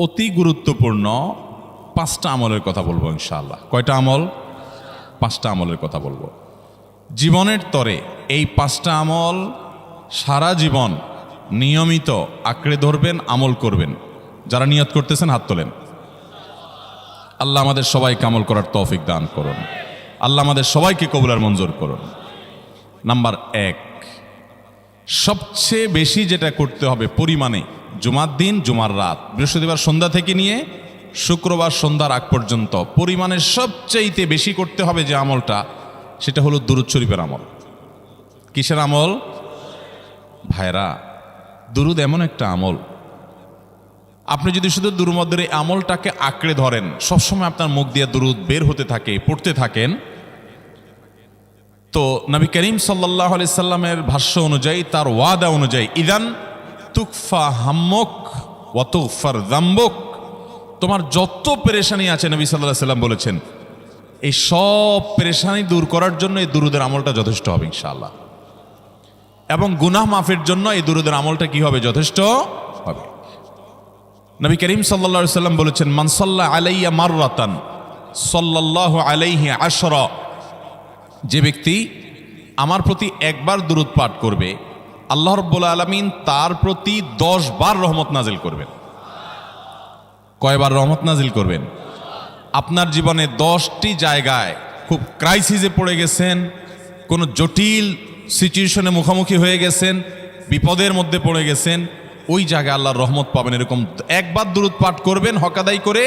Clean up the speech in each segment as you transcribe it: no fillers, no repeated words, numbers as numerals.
অতি গুরুত্বপূর্ণ 5টা আমলের কথা বলবো ইনশাআল্লাহ। কয়টা আমল? 5টা আমলের কথা বলবো। জীবনের তরে এই 5টা আমল সারা জীবন নিয়মিত আঁকড়ে ধরবেন, আমল করবেন। যারা নিয়ত করতেছেন হাত তোলেন। আল্লাহ আমাদের সবাইকে আমল করার তৌফিক দান করুন। আল্লাহ আমাদের সবাইকে কবুল মঞ্জুর করুন। নাম্বার 1, সবচেয়ে বেশি যেটা করতে হবে পরিমাণে, জুমার দিন, জুমার রাত, বৃহস্পতিবার সন্ধ্যা থেকে নিয়ে শুক্রবার সন্ধ্যার আগ পর্যন্ত পরিমাণে সবচেয়ে বেশি করতে হবে যে আমলটা, সেটা হলো দুরূদ শরীফের আমল। কিসের আমল? ভাইরা, দুরূদ এমন একটা আমল, আপনি যদি শুধু দুরূদের এই আমলটাকে আঁকড়ে ধরেন, সবসময় আপনার মুখ দিয়ে দুরূদ বের হতে থাকে, পড়তে থাকেন, তো নবী করিম সাল্লাল্লাহু আলাইহি সাল্লামের ভাষ্য অনুযায়ী, তার ওয়াদা অনুযায়ী, ইদান তুকফা হাম্মুক ওয়া তুগফার যামবুক, তোমার যত পেরেশানি আছে নবী সাল্লাল্লাহু আলাইহি সাল্লাম বলেছেন, এই সব পেরেশানি দূর করার জন্য এই দুরূদের আমলটা যথেষ্ট হবে ইনশাআল্লাহ। এবং গুনাহ মাফের জন্য এই দুরূদের আমলটা কি হবে? যথেষ্ট হবে। নবী করিম সাল্লাল্লাহু আলাইহি সাল্লাম বলেছেন, মান সাল্লা আলাইয়া মাররাতান সাল্লাল্লাহু আলাইহি আশরা, যে ব্যক্তি আমার প্রতি একবার দুরূদ পাঠ করবে, আল্লাহ রাব্বুল আলামিন তার প্রতি 10 বার রহমত নাজিল করবেন। কয়বার রহমত নাজিল করবেন? আপনার জীবনে 10টি জায়গায় খুব ক্রাইসিসে পড়ে গেছেন, কোনো জটিল সিচুয়েশনে মুখোমুখি হয়ে গেছেন, বিপদের মধ্যে পড়ে গেছেন, ওই জায়গায় আল্লাহর রহমত পাবেন। এরকম একবার দুরূদ পাঠ করবেন, হক আদায় করে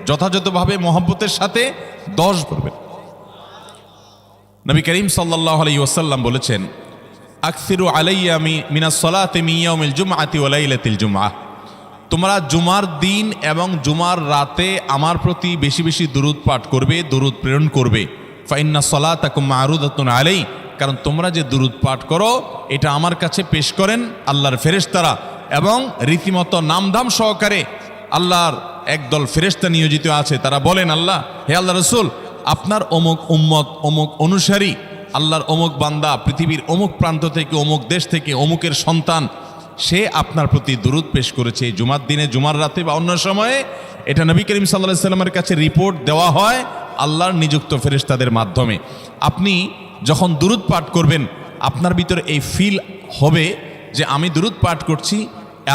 যথাযথভাবে মহব্বতের সাথে 10 করবেন। নবী করিম সাল্লাল্লাহু আলাইহি ওয়াসাল্লাম বলেছেন, আকসিরু আলাইয়া মিনাস সালাতি মিন ইয়াউমিল জুমআতি ওয়া লাইলাতিল জুমআহ, তোমরা জুমার দিন এবং জুমার রাতে আমার প্রতি বেশি বেশি দুরূদ পাঠ করবে, দুরূদ প্রেরণ করবে। ফা ইন্না সালাতাকুম মা'রুদাতুন আলাই, কারণ তোমরা যে দুরূদ পাঠ করো এটা আমার কাছে পেশ করেন আল্লাহর ফেরেশতারা, এবং রীতিমতো নামধাম সহকারে আল্লাহর একদল ফেরেশতা নিয়োজিত আছে। তারা বলেন, আল্লাহ, হে আল্লাহ রাসূল, আপনার অমুক উম্মত, অমুক অনুসারী, আল্লাহর অমুক বান্দা পৃথিবীর অমুক প্রান্ত থেকে, অমুক দেশ থেকে, অমুকের সন্তান, সে আপনার প্রতি দুরূদ পেশ করেছে জুমার দিনে, জুমার রাতে বা অন্য সময়ে। এটা নবী করিম সাল্লাল্লাহু আলাইহি সাল্লামের কাছে রিপোর্ট দেওয়া হয় আল্লাহর নিযুক্ত ফেরেশতাদের মাধ্যমে। আপনি যখন দুরূদ পাঠ করবেন, আপনার ভিতরে এই ফিল হবে যে আমি দুরূদ পাঠ করছি,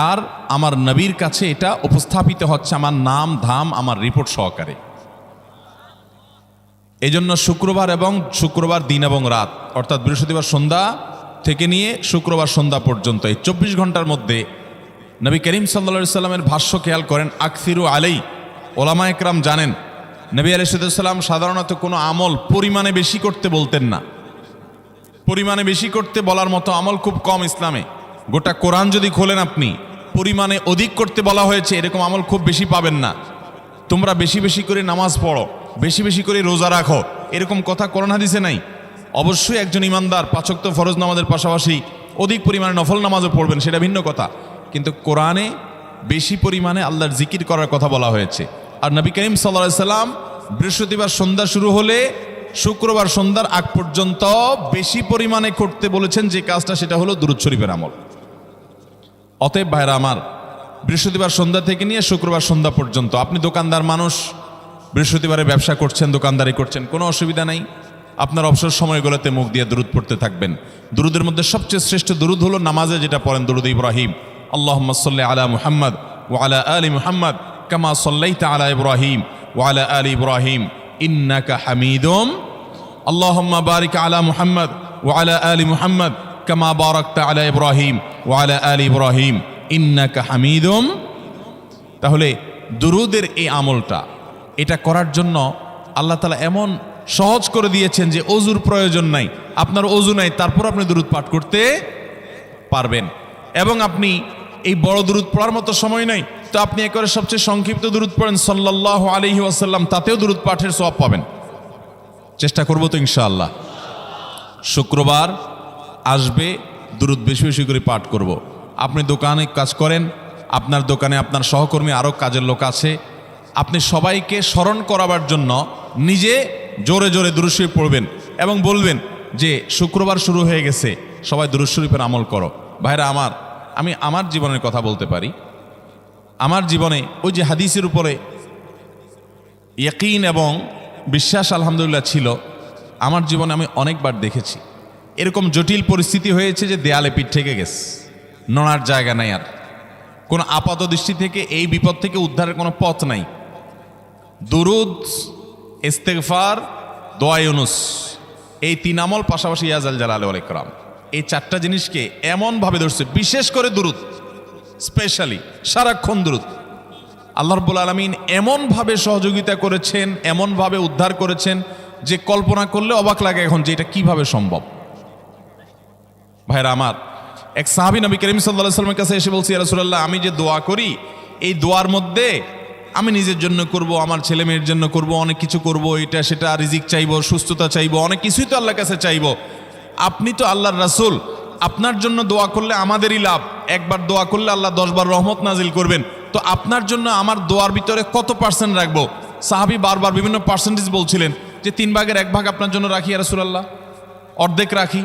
আর আমার নবীর কাছে এটা উপস্থাপিত হচ্ছে আমার নাম ধাম, আমার রিপোর্ট সহকারে। এই জন্য শুক্রবার দিন এবং রাত, অর্থাৎ বৃহস্পতিবার সন্ধ্যা থেকে নিয়ে শুক্রবার সন্ধ্যা পর্যন্ত এই 24 ঘন্টার মধ্যে নবী করিম সাল্লাল্লাহু আলাইহি সাল্লামের ভাষ্য খেয়াল করেন, আকসিরু আলাই। ওলামা একরাম জানেন, নবী আলাইহিস সালাম সাধারণত কোনো আমল পরিমাণে বেশি করতে বলতেন না। পরিমাণে বেশি করতে বলার মতো আমল খুব কম ইসলামে। গোটা কোরআন যদি খোলেন আপনি, পরিমাণে অধিক করতে বলা হয়েছে এরকম আমল খুব বেশি পাবেন না। তোমরা বেশি বেশি করে নামাজ পড়ো, বেশি বেশি করে রোজা রাখো, এরকম কথা কোরআন হাদিসে নাই। অবশ্যই একজন ইমানদার 5 ওয়াক্ত ফরজ নামাজের পাশাপাশি অধিক পরিমাণে নফল নামাজও পড়বেন, সেটা ভিন্ন কথা। কিন্তু কোরআনে বেশি পরিমাণে আল্লাহর জিকির করার কথা বলা হয়েছে। আর নবী করিম সাল্লাল্লাহু আলাইহি সাল্লাম বৃহস্পতিবার সন্ধ্যা শুরু হলে শুক্রবার সন্ধ্যার আগ পর্যন্ত বেশি পরিমাণে করতে বলেছেন যে কাজটা, সেটা হলো দুরূদ শরীফের আমল। অতএব ভাইরা আমার, বৃহস্পতিবার সন্ধ্যা থেকে নিয়ে শুক্রবার সন্ধ্যা পর্যন্ত, আপনি দোকানদার মানুষ, বৃহস্পতিবারে ব্যবসা করছেন, দোকানদারি করছেন, কোনো অসুবিধা নাই। আপনার অবসর সময়গুলোতে মুখ দিয়ে দুরূদ পড়তে থাকবেন। দুরূদের মধ্যে সবচেয়ে শ্রেষ্ঠ দুরূদ হলো নামাজে যেটা পড়েন, দুরূদ ইব্রাহিম। আল্লাহুম্মা সাল্লি আলা মুহাম্মদ ওয়া আলা আলি মুহাম্মদ কামা সাল্লাইতা আলা ইব্রাহিম ওয়া আলা আলি ইব্রাহিম ইন্নাকা হামিদুম, আল্লাহুম্মা বারিক আলা মুহাম্মদ ওয়া আলা আলি মুহাম্মদ কামা বারাকতা আলা ইব্রাহিম ওয়া আলা আলি ইব্রাহিম ইন্নাকা হামিদুম। তাহলে দুরূদের এই আমলটা, এটা করার জন্য আল্লাহ তাআলা এমন সহজ করে দিয়েছেন যে ওযুর প্রয়োজন নাই। আপনার ওযু নাই, তারপর আপনি দুরূদ পাঠ করতে পারবেন। এবং আপনি এই বড় দুরূদ পড়ার মতো সময় নাই, তো আপনি একবারে সবচেয়ে সংক্ষিপ্ত দুরূদ পড়েন সাল্লাল্লাহু আলাইহি ওয়াসাল্লাম, তাতেও দুরূদ পাঠের সওয়াব পাবেন। চেষ্টা করব তো ইনশাআল্লাহ। শুক্রবার আসবে, দুরূদ বেশি বেশি করে পাঠ করব। আপনি দোকানে কাজ করেন, আপনার দোকানে আপনার সহকর্মী আরও কাজের লোক আছে, আপনি সবাইকে স্মরণ করাবার জন্য নিজে জোরে জোরে দুরূদ শরীফ পড়বেন এবং বলবেন যে শুক্রবার শুরু হয়ে গেছে, সবাই দুরূদ শরীফের আমল করো। ভাইরা আমার, আমি আমার জীবনের কথা বলতে পারি। আমার জীবনে ওই যে হাদিসের উপরে ইয়াকিন এবং বিশ্বাস আলহামদুলিল্লাহ ছিল। আমার জীবনে আমি অনেকবার দেখেছি এরকম জটিল পরিস্থিতি হয়েছে যে দেয়ালে পিঠ থেকে গেছে, নড়ার জায়গা নাই, আর কোনো আপাত দৃষ্টি থেকে এই বিপদ থেকে উদ্ধারের কোনো পথ নাই। দুরুদ, ইস্তেগফার, দোয়া ইউনুস, এই তিন আমল পাশাপাশি ইয়াজাল জালাল ওয়াল ইকরাম, এই চারটা জিনিসকে এমনভাবে ধরছে, বিশেষ করে দুরুদ, স্পেশালি সারাক্ষণ দুরুদ। আল্লাহ রাব্বুল আলামিন এমনভাবে সহযোগিতা করেছেন, এমনভাবে উদ্ধার করেছেন যে কল্পনা করলে অবাক লাগে এখন যে এটা কিভাবে সম্ভব। ভাইরা আমার, এক সাহাবী নবী করিম সাল্লাল্লাহু আলাইহি ওয়াসাল্লামের কাছে এসে বলছি, ইয়া রাসূলুল্লাহ, আমি যে দোয়া করি এই দোয়ার মধ্যে আমি নিজের জন্য করব, আমার ছেলে মেয়ের জন্য করব, অনেক কিছু করব, এটা সেটা, রিজিক চাইবো, সুস্থতা চাইবো, অনেক কিছুই তো আল্লাহর কাছে চাইবো। আপনি তো আল্লাহর রাসূল, আপনার জন্য দোয়া করলে আমাদেরই লাভ, একবার দোয়া করলে আল্লাহ 10 বার রহমত নাজিল করবেন, তো আপনার জন্য আমার দোয়ার ভিতরে কত পার্সেন্ট রাখবো? সাহাবী বারবার বিভিন্ন পার্সেন্টেজ বলছিলেন যে 3 ভাগের 1 ভাগ আপনার জন্য রাখি ইয়া রাসূলুল্লাহ, অর্ধেক রাখি,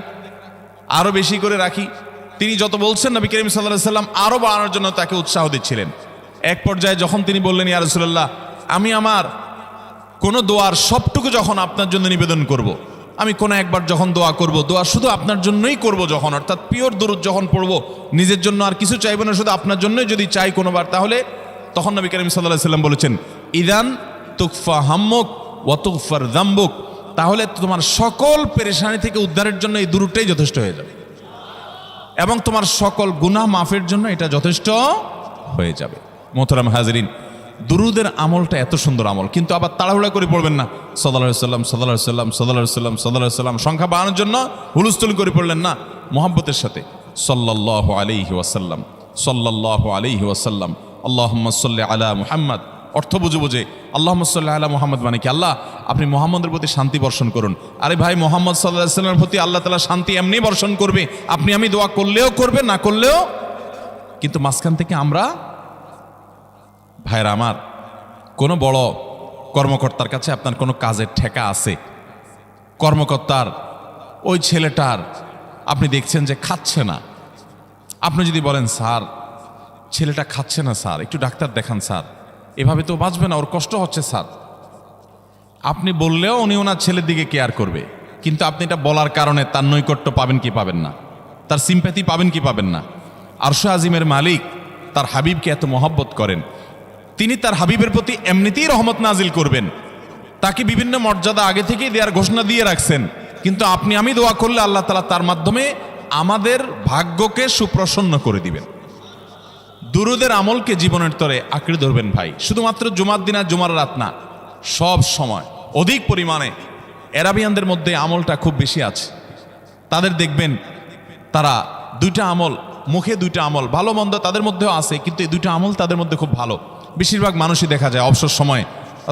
আরো বেশি করে রাখি। তিনি যত বলছেন নবী করিম সাল্লাল্লাহু আলাইহি ওয়াসাল্লাম আরো বাড়ানোর জন্য তাকে উৎসাহ দিচ্ছিলেন। এক পর্যায়ে যখন তিনি বললেন, ইয়া রাসূলুল্লাহ, আমি আমার কোনো দোয়ার সবটুকু যখন আপনার জন্য নিবেদন করব, আমি কোনো একবার যখন দোয়া করব, দোয়া শুধু আপনার জন্যই করব যখন, অর্থাৎ পিওর দরুদ যখন পড়ব, নিজের জন্য আর কিছু চাইব না, শুধু আপনার জন্যই যদি চাই কোনোবার, তাহলে তখন নবী করিম সাল্লাল্লাহু আলাইহি ওয়াসাল্লাম বলেছেন, ইদান তুকফা হাম্মুক ওয়া তুগফার যামবুক, তাহলে তোমার সকল পেরেশানি থেকে উদ্ধারের জন্য এই দুরুদটাই যথেষ্ট হয়ে যাবে, এবং তোমার সকল গুনাহ মাফের জন্য এটা যথেষ্ট হয়ে যাবে। মোহতারাম হাজরিন, দুরুদের আমলটা এত সুন্দর আমল, কিন্তু আবার তাড়াহুড়া করে পড়বেন না, সাল্লাল্লাহু আলাইহি সাল্লাম সাল্লাল্লাহু আলাইহি সাল্লাম সাল্লাল্লাহু আলাইহি সাল্লাম সাল্লাল্লাহু আলাইহি সাল্লাম সংখ্যা বাড়ানোর জন্য হুলস্থুল করে পড়লেন না, মুহাব্বতের সাথে সাল্লাল্লাহু আলাইহি ওয়াসাল্লাম সাল্লাল্লাহু আলাইহি ওয়াসাল্লাম আল্লাহুম্মা সাল্লি আলা মুহাম্মদ, অর্থ বুঝে বুঝে আল্লাহুম্মা সাল্লি আলা মুহাম্মদ মানে কি, আল্লাহ আপনি মুহাম্মদের প্রতি শান্তি বর্ষণ করুন। আরে ভাই, মুহাম্মদ সাল্লাল্লাহু আলাইহি সাল্লামের প্রতি আল্লাহ তাআলা শান্তি এমনি বর্ষণ করবে, আপনি আমি দোয়া করলেও করবে, না করলেও। কিন্তু মাঝখান থেকে আমরা, ভাইরা আমার, কোনো বড় কর্মকর্তার কাছে আপনার কোনো কাজের ঠেকা আছে, কর্মকর্তার ওই ছেলেটার আপনি দেখছেন যে খাচ্ছে না, আপনি যদি বলেন, স্যার ছেলেটা খাচ্ছে না স্যার, একটু ডাক্তার দেখান স্যার, এভাবে তো বাঁচবে না, ওর কষ্ট হচ্ছে স্যার, আপনি বললেও উনি ওনার ছেলের দিকে কেয়ার করবে, কিন্তু আপনি এটা বলার কারণে তার নৈকট্য পাবেন কি পাবেন না, তার সিম্প্যাথি পাবেন কি পাবেন না। আরশ আজিমের মালিক তার হাবিবকে এত মহব্বত করেন, তিনি তার হাবিবের প্রতি এমনিতেই রহমত নাজিল করবেন, তাকে বিভিন্ন মর্যাদা আগে থেকেই দেওয়ার ঘোষণা দিয়ে রাখছেন, কিন্তু আপনি আমি দোয়া করলে আল্লাহ তাআলা তার মাধ্যমে আমাদের ভাগ্যকে সুপ্রসন্ন করে দিবেন। দুরুদের আমলকে জীবনের তরে আঁকড়ে ধরবেন ভাই, শুধুমাত্র জুমার দিন আর জুমার রাত না, সব সময় অধিক পরিমাণে। এরাবিয়ানদের মধ্যে আমলটা খুব বেশি আছে, তাদের দেখবেন তারা 2টা আমল, মুখে 2টা আমল, ভালো মন্দ তাদের মধ্যেও আছে, কিন্তু এই 2টা আমল তাদের মধ্যে খুব ভালো। বেশিরভাগ মানুষই দেখা যায় অবসর সময়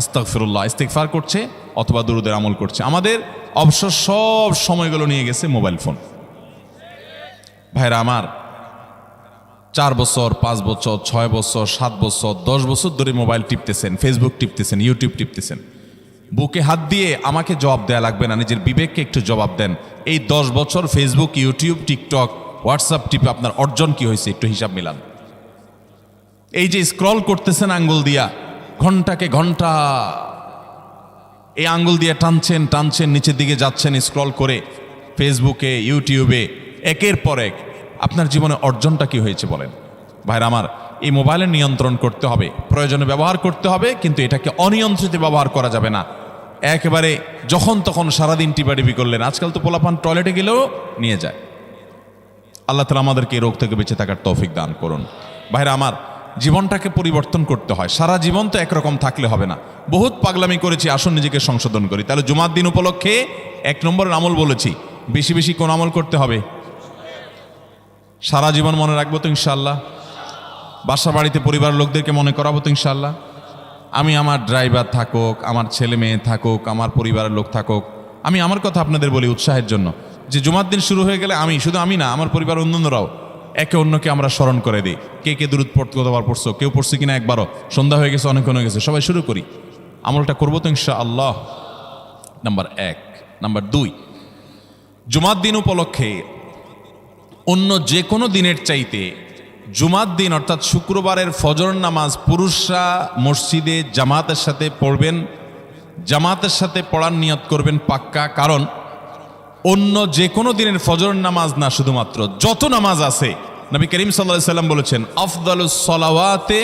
আস্তাগফিরুল্লাহ, ইস্তিগফার করছে অথবা দুরুদের আমল করছে। আমাদের অবসর সব সময়গুলো নিয়ে গেছে মোবাইল ফোন। ভাইরা আমার, 4 বছর 5 বছর 6 বছর 7 বছর 10 বছর ধরে মোবাইল টিপতেছেন, ফেসবুক টিপতেছেন, ইউটিউব টিপতেছেন। বুকে হাত দিয়ে আমাকে জবাব দেয়া লাগবে না, নিজের বিবেককে একটু জবাব দেন। এই 10 বছর ফেসবুক, ইউটিউব, টিকটক, হোয়াটসঅ্যাপ টিপে আপনার অর্জন কি হয়েছে একটু হিসাব মিলান। এই যে স্ক্রল করতেছেন আঙ্গুল দিয়া, ঘন্টাকে ঘন্টা এই আঙ্গুল দিয়ে টানছেন টানছেন, নিচের দিকে যাচ্ছেন স্ক্রল করে ফেসবুকে, ইউটিউবে, একের পর এক, আপনার জীবনে অর্জনটা কি হয়েছে বলেন? ভাইরা আমার, এই মোবাইলের নিয়ন্ত্রণ করতে হবে, প্রয়োজনে ব্যবহার করতে হবে, কিন্তু এটাকে অনিয়ন্ত্রিত ব্যবহার করা যাবে না। একেবারে যখন তখন সারাদিন টিপাটিপি করলেন, আজকাল তো পোলাপান টয়লেটে গেলেও নিয়ে যায়। আল্লাহ তাআলা আমাদেরকে এই রোগ থেকে বেঁচে থাকার তৌফিক দান করুন। ভাইরা আমার, জীবনটাকে পরিবর্তন করতে হয়, সারা জীবন তো একরকম থাকলে হবে না। বহুত পাগলামি করেছি, আসুন নিজেকে সংশোধন করি। তাহলে জুমার দিন উপলক্ষে 1 নম্বরের আমল বলেছি, বেশি বেশি কোন আমল করতে হবে? সারা জীবন মনে রাখবো তো ইনশাআল্লাহ। বাসা বাড়িতে পরিবারের লোকদেরকে মনে করাবো তো ইনশাআল্লাহ। আমি আমার ড্রাইভার থাকুক, আমার ছেলে মেয়ে থাকুক, আমার পরিবারের লোক থাকুক, আমি আমার কথা আপনাদের বলি উৎসাহের জন্য, যে জুমার দিন শুরু হয়ে গেলে শুধু আমি না, আমার পরিবার অন্যান্যরাও একে অন্যকে আমরা স্মরণ করে দিই। কে কে দুরূদ পড়তে কতবার পড়ছো, কেউ পড়ছে কিনা একবারও, সন্ধ্যা হয়ে গেছে, অনেকক্ষণ হয়ে গেছে, সবাই শুরু করি, আমলটা করবো তো ইনশাআল্লাহ। নাম্বার 1। নাম্বার 2, জুমার দিন উপলক্ষে অন্য যে কোনো দিনের চাইতে জুমার দিন অর্থাৎ শুক্রবারের ফজর নামাজ পুরুষরা মসজিদে জামাতের সাথে পড়বেন, জামাতের সাথে পড়ার নিয়ত করবেন পাক্কা। কারণ অন্য যে কোনো দিনের ফজর নামাজ না, শুধুমাত্র যত নামাজ আছে, নবী করিম সাল্লাল্লাহু আলাইহি সাল্লাম বলেছেন আফদালুস সালাওয়াতে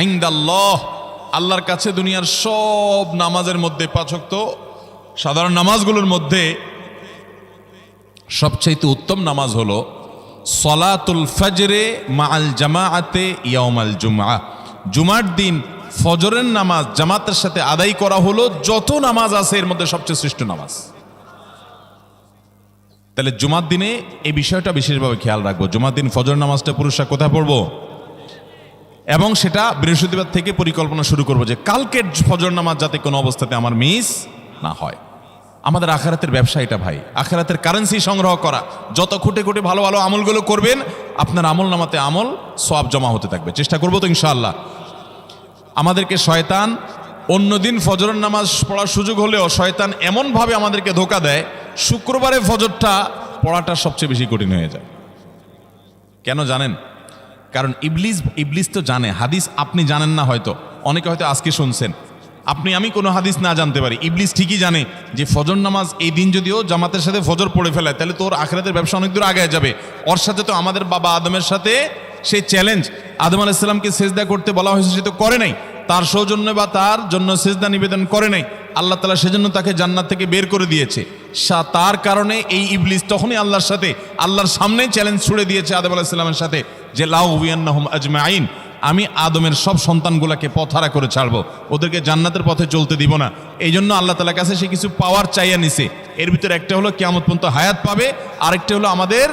ইনদাল্লাহ, আল্লাহর কাছে দুনিয়ার সব নামাজের মধ্যে, 5 ওয়াক্ত সাধারণ নামাজগুলোর মধ্যে সবচেয়ে উত্তম নামাজ হলো সলাতুল ফজরে মাআল জামাআতে ইয়াউমাল জুমআ, জুমার দিন ফজরের নামাজ জামাতের সাথে আদায় করা হলো যত নামাজ আছে এর মধ্যে সবচেয়ে শ্রেষ্ঠ নামাজ। তাহলে জুমার দিনে এই বিষয়টা বিশেষভাবে খেয়াল রাখবো। জুমার দিন ফজর নামাজটা পুরুষরা কোথায় পড়বো, এবং সেটা বৃহস্পতিবার থেকে পরিকল্পনা শুরু করবো যে কালকের ফজর নামাজ যাতে কোনো অবস্থাতে আমার মিস না হয়। আমাদের আখিরাতের ব্যবসা এটা ভাই, আখিরাতের কারেন্সি সংগ্রহ করা। যত খুঁটে খুঁটে ভালো ভালো আমলগুলো করবেন, আপনার আমল নামাতে আমল সওয়াব জমা হতে থাকবে। চেষ্টা করবো তো ইনশাআল্লাহ। আমাদেরকে শয়তান অন্যদিন ফজরের নামাজ পড়ার সুযোগ হলেও শয়তান এমনভাবে আমাদেরকে ধোঁকা দেয়, শুক্রবারে ফজরটা পড়াটা সবচেয়ে বেশি কঠিন হয়ে যায়। কেন জানেন? কারণ ইবলিস তো জানে হাদিস, আপনি জানেন না, হয়তো অনেকে হয়তো আজকে শুনছেন, আমি কোনো হাদিস না জানতে পারি, ইবলিস ঠিকই জানে যে ফজর নামাজ এই দিন যদিও জামাতের সাথে ফজর পড়ে ফেলায় তাহলে তোর আখিরাতের ব্যবসা অনেক দূর আগে যাবে। ওর সাথে তো আমাদের বাবা আদমের সাথে সেই চ্যালেঞ্জ, আদম আলাইহিস সালামকে সিজদা করতে বলা হয়েছে, সে তো করে নাই, তার সৌজন্যে বা তার জন্য সিজদা নিবেদন করে নাই। আল্লাহ তাআলা সেজন্য তাকে জান্নাত থেকে বের করে দিয়েছে। তার কারণে এই ইবলিস তখনই আল্লাহর সাথে, আল্লাহর সামনে চ্যালেঞ্জ ছুড়ে দিয়েছে আদম আলাইহিস সালামের সাথে যে লা উবিয়ান্নাহুম আজমাইন, আমি আদমের সব সন্তানগুলোকে পথহারা করে ছাড়বো, ওদেরকে জান্নাতের পথে চলতে দিব না। এই জন্য আল্লাহ তাআলার কাছে সে কিছু পাওয়ার চাইয়া নিছে। এর ভিতরে একটা হলো কিয়ামত পর্যন্ত হায়াত পাবে, আরেকটা হলো আমাদের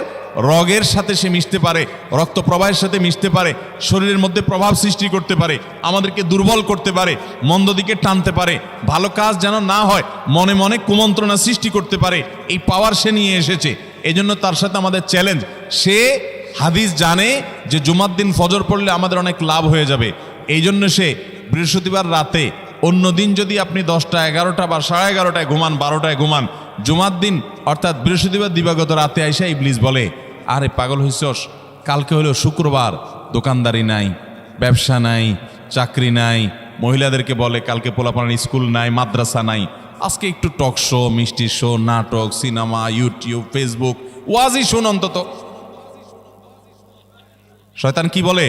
রগের সাথে সে মিশতে পারে, রক্ত প্রবাহের সাথে মিশতে পারে, শরীরের মধ্যে প্রভাব সৃষ্টি করতে পারে, আমাদেরকে দুর্বল করতে পারে, মন্দ দিকে টানতে পারে, ভালো কাজ যেন না হয় মনে মনে কুমন্ত্রণা সৃষ্টি করতে পারে। এই পাওয়ার সে নিয়ে এসেছে। এই জন্য তার সাথে আমাদের চ্যালেঞ্জ। সে হাদিস জানে যে জুমার দিন ফজর পড়লে আমাদের অনেক লাভ হয়ে যাবে। এই জন্য সে বৃহস্পতিবার রাতে, অন্য দিন যদি আপনি 10টা 11টা বা 11:30টায় ঘুমান, 12টায় ঘুমান, জুমার দিন অর্থাৎ বৃহস্পতিবার দিবাগত রাতে আইসা ইবলিস বলে, আরে পাগল হইছস, কালকে হলো শুক্রবার, দোকানদারি নাই, ব্যবসা নাই, চাকরি নাই, মহিলাদেরকে বলে কালকে পোলাপানের স্কুল নাই, মাদ্রাসা নাই, আজকে একটু টক শো, মিষ্টি শো, নাটক, সিনেমা, ইউটিউব, ফেসবুক, ওয়াজই শোন অন্তত। শয়তান কি বলে,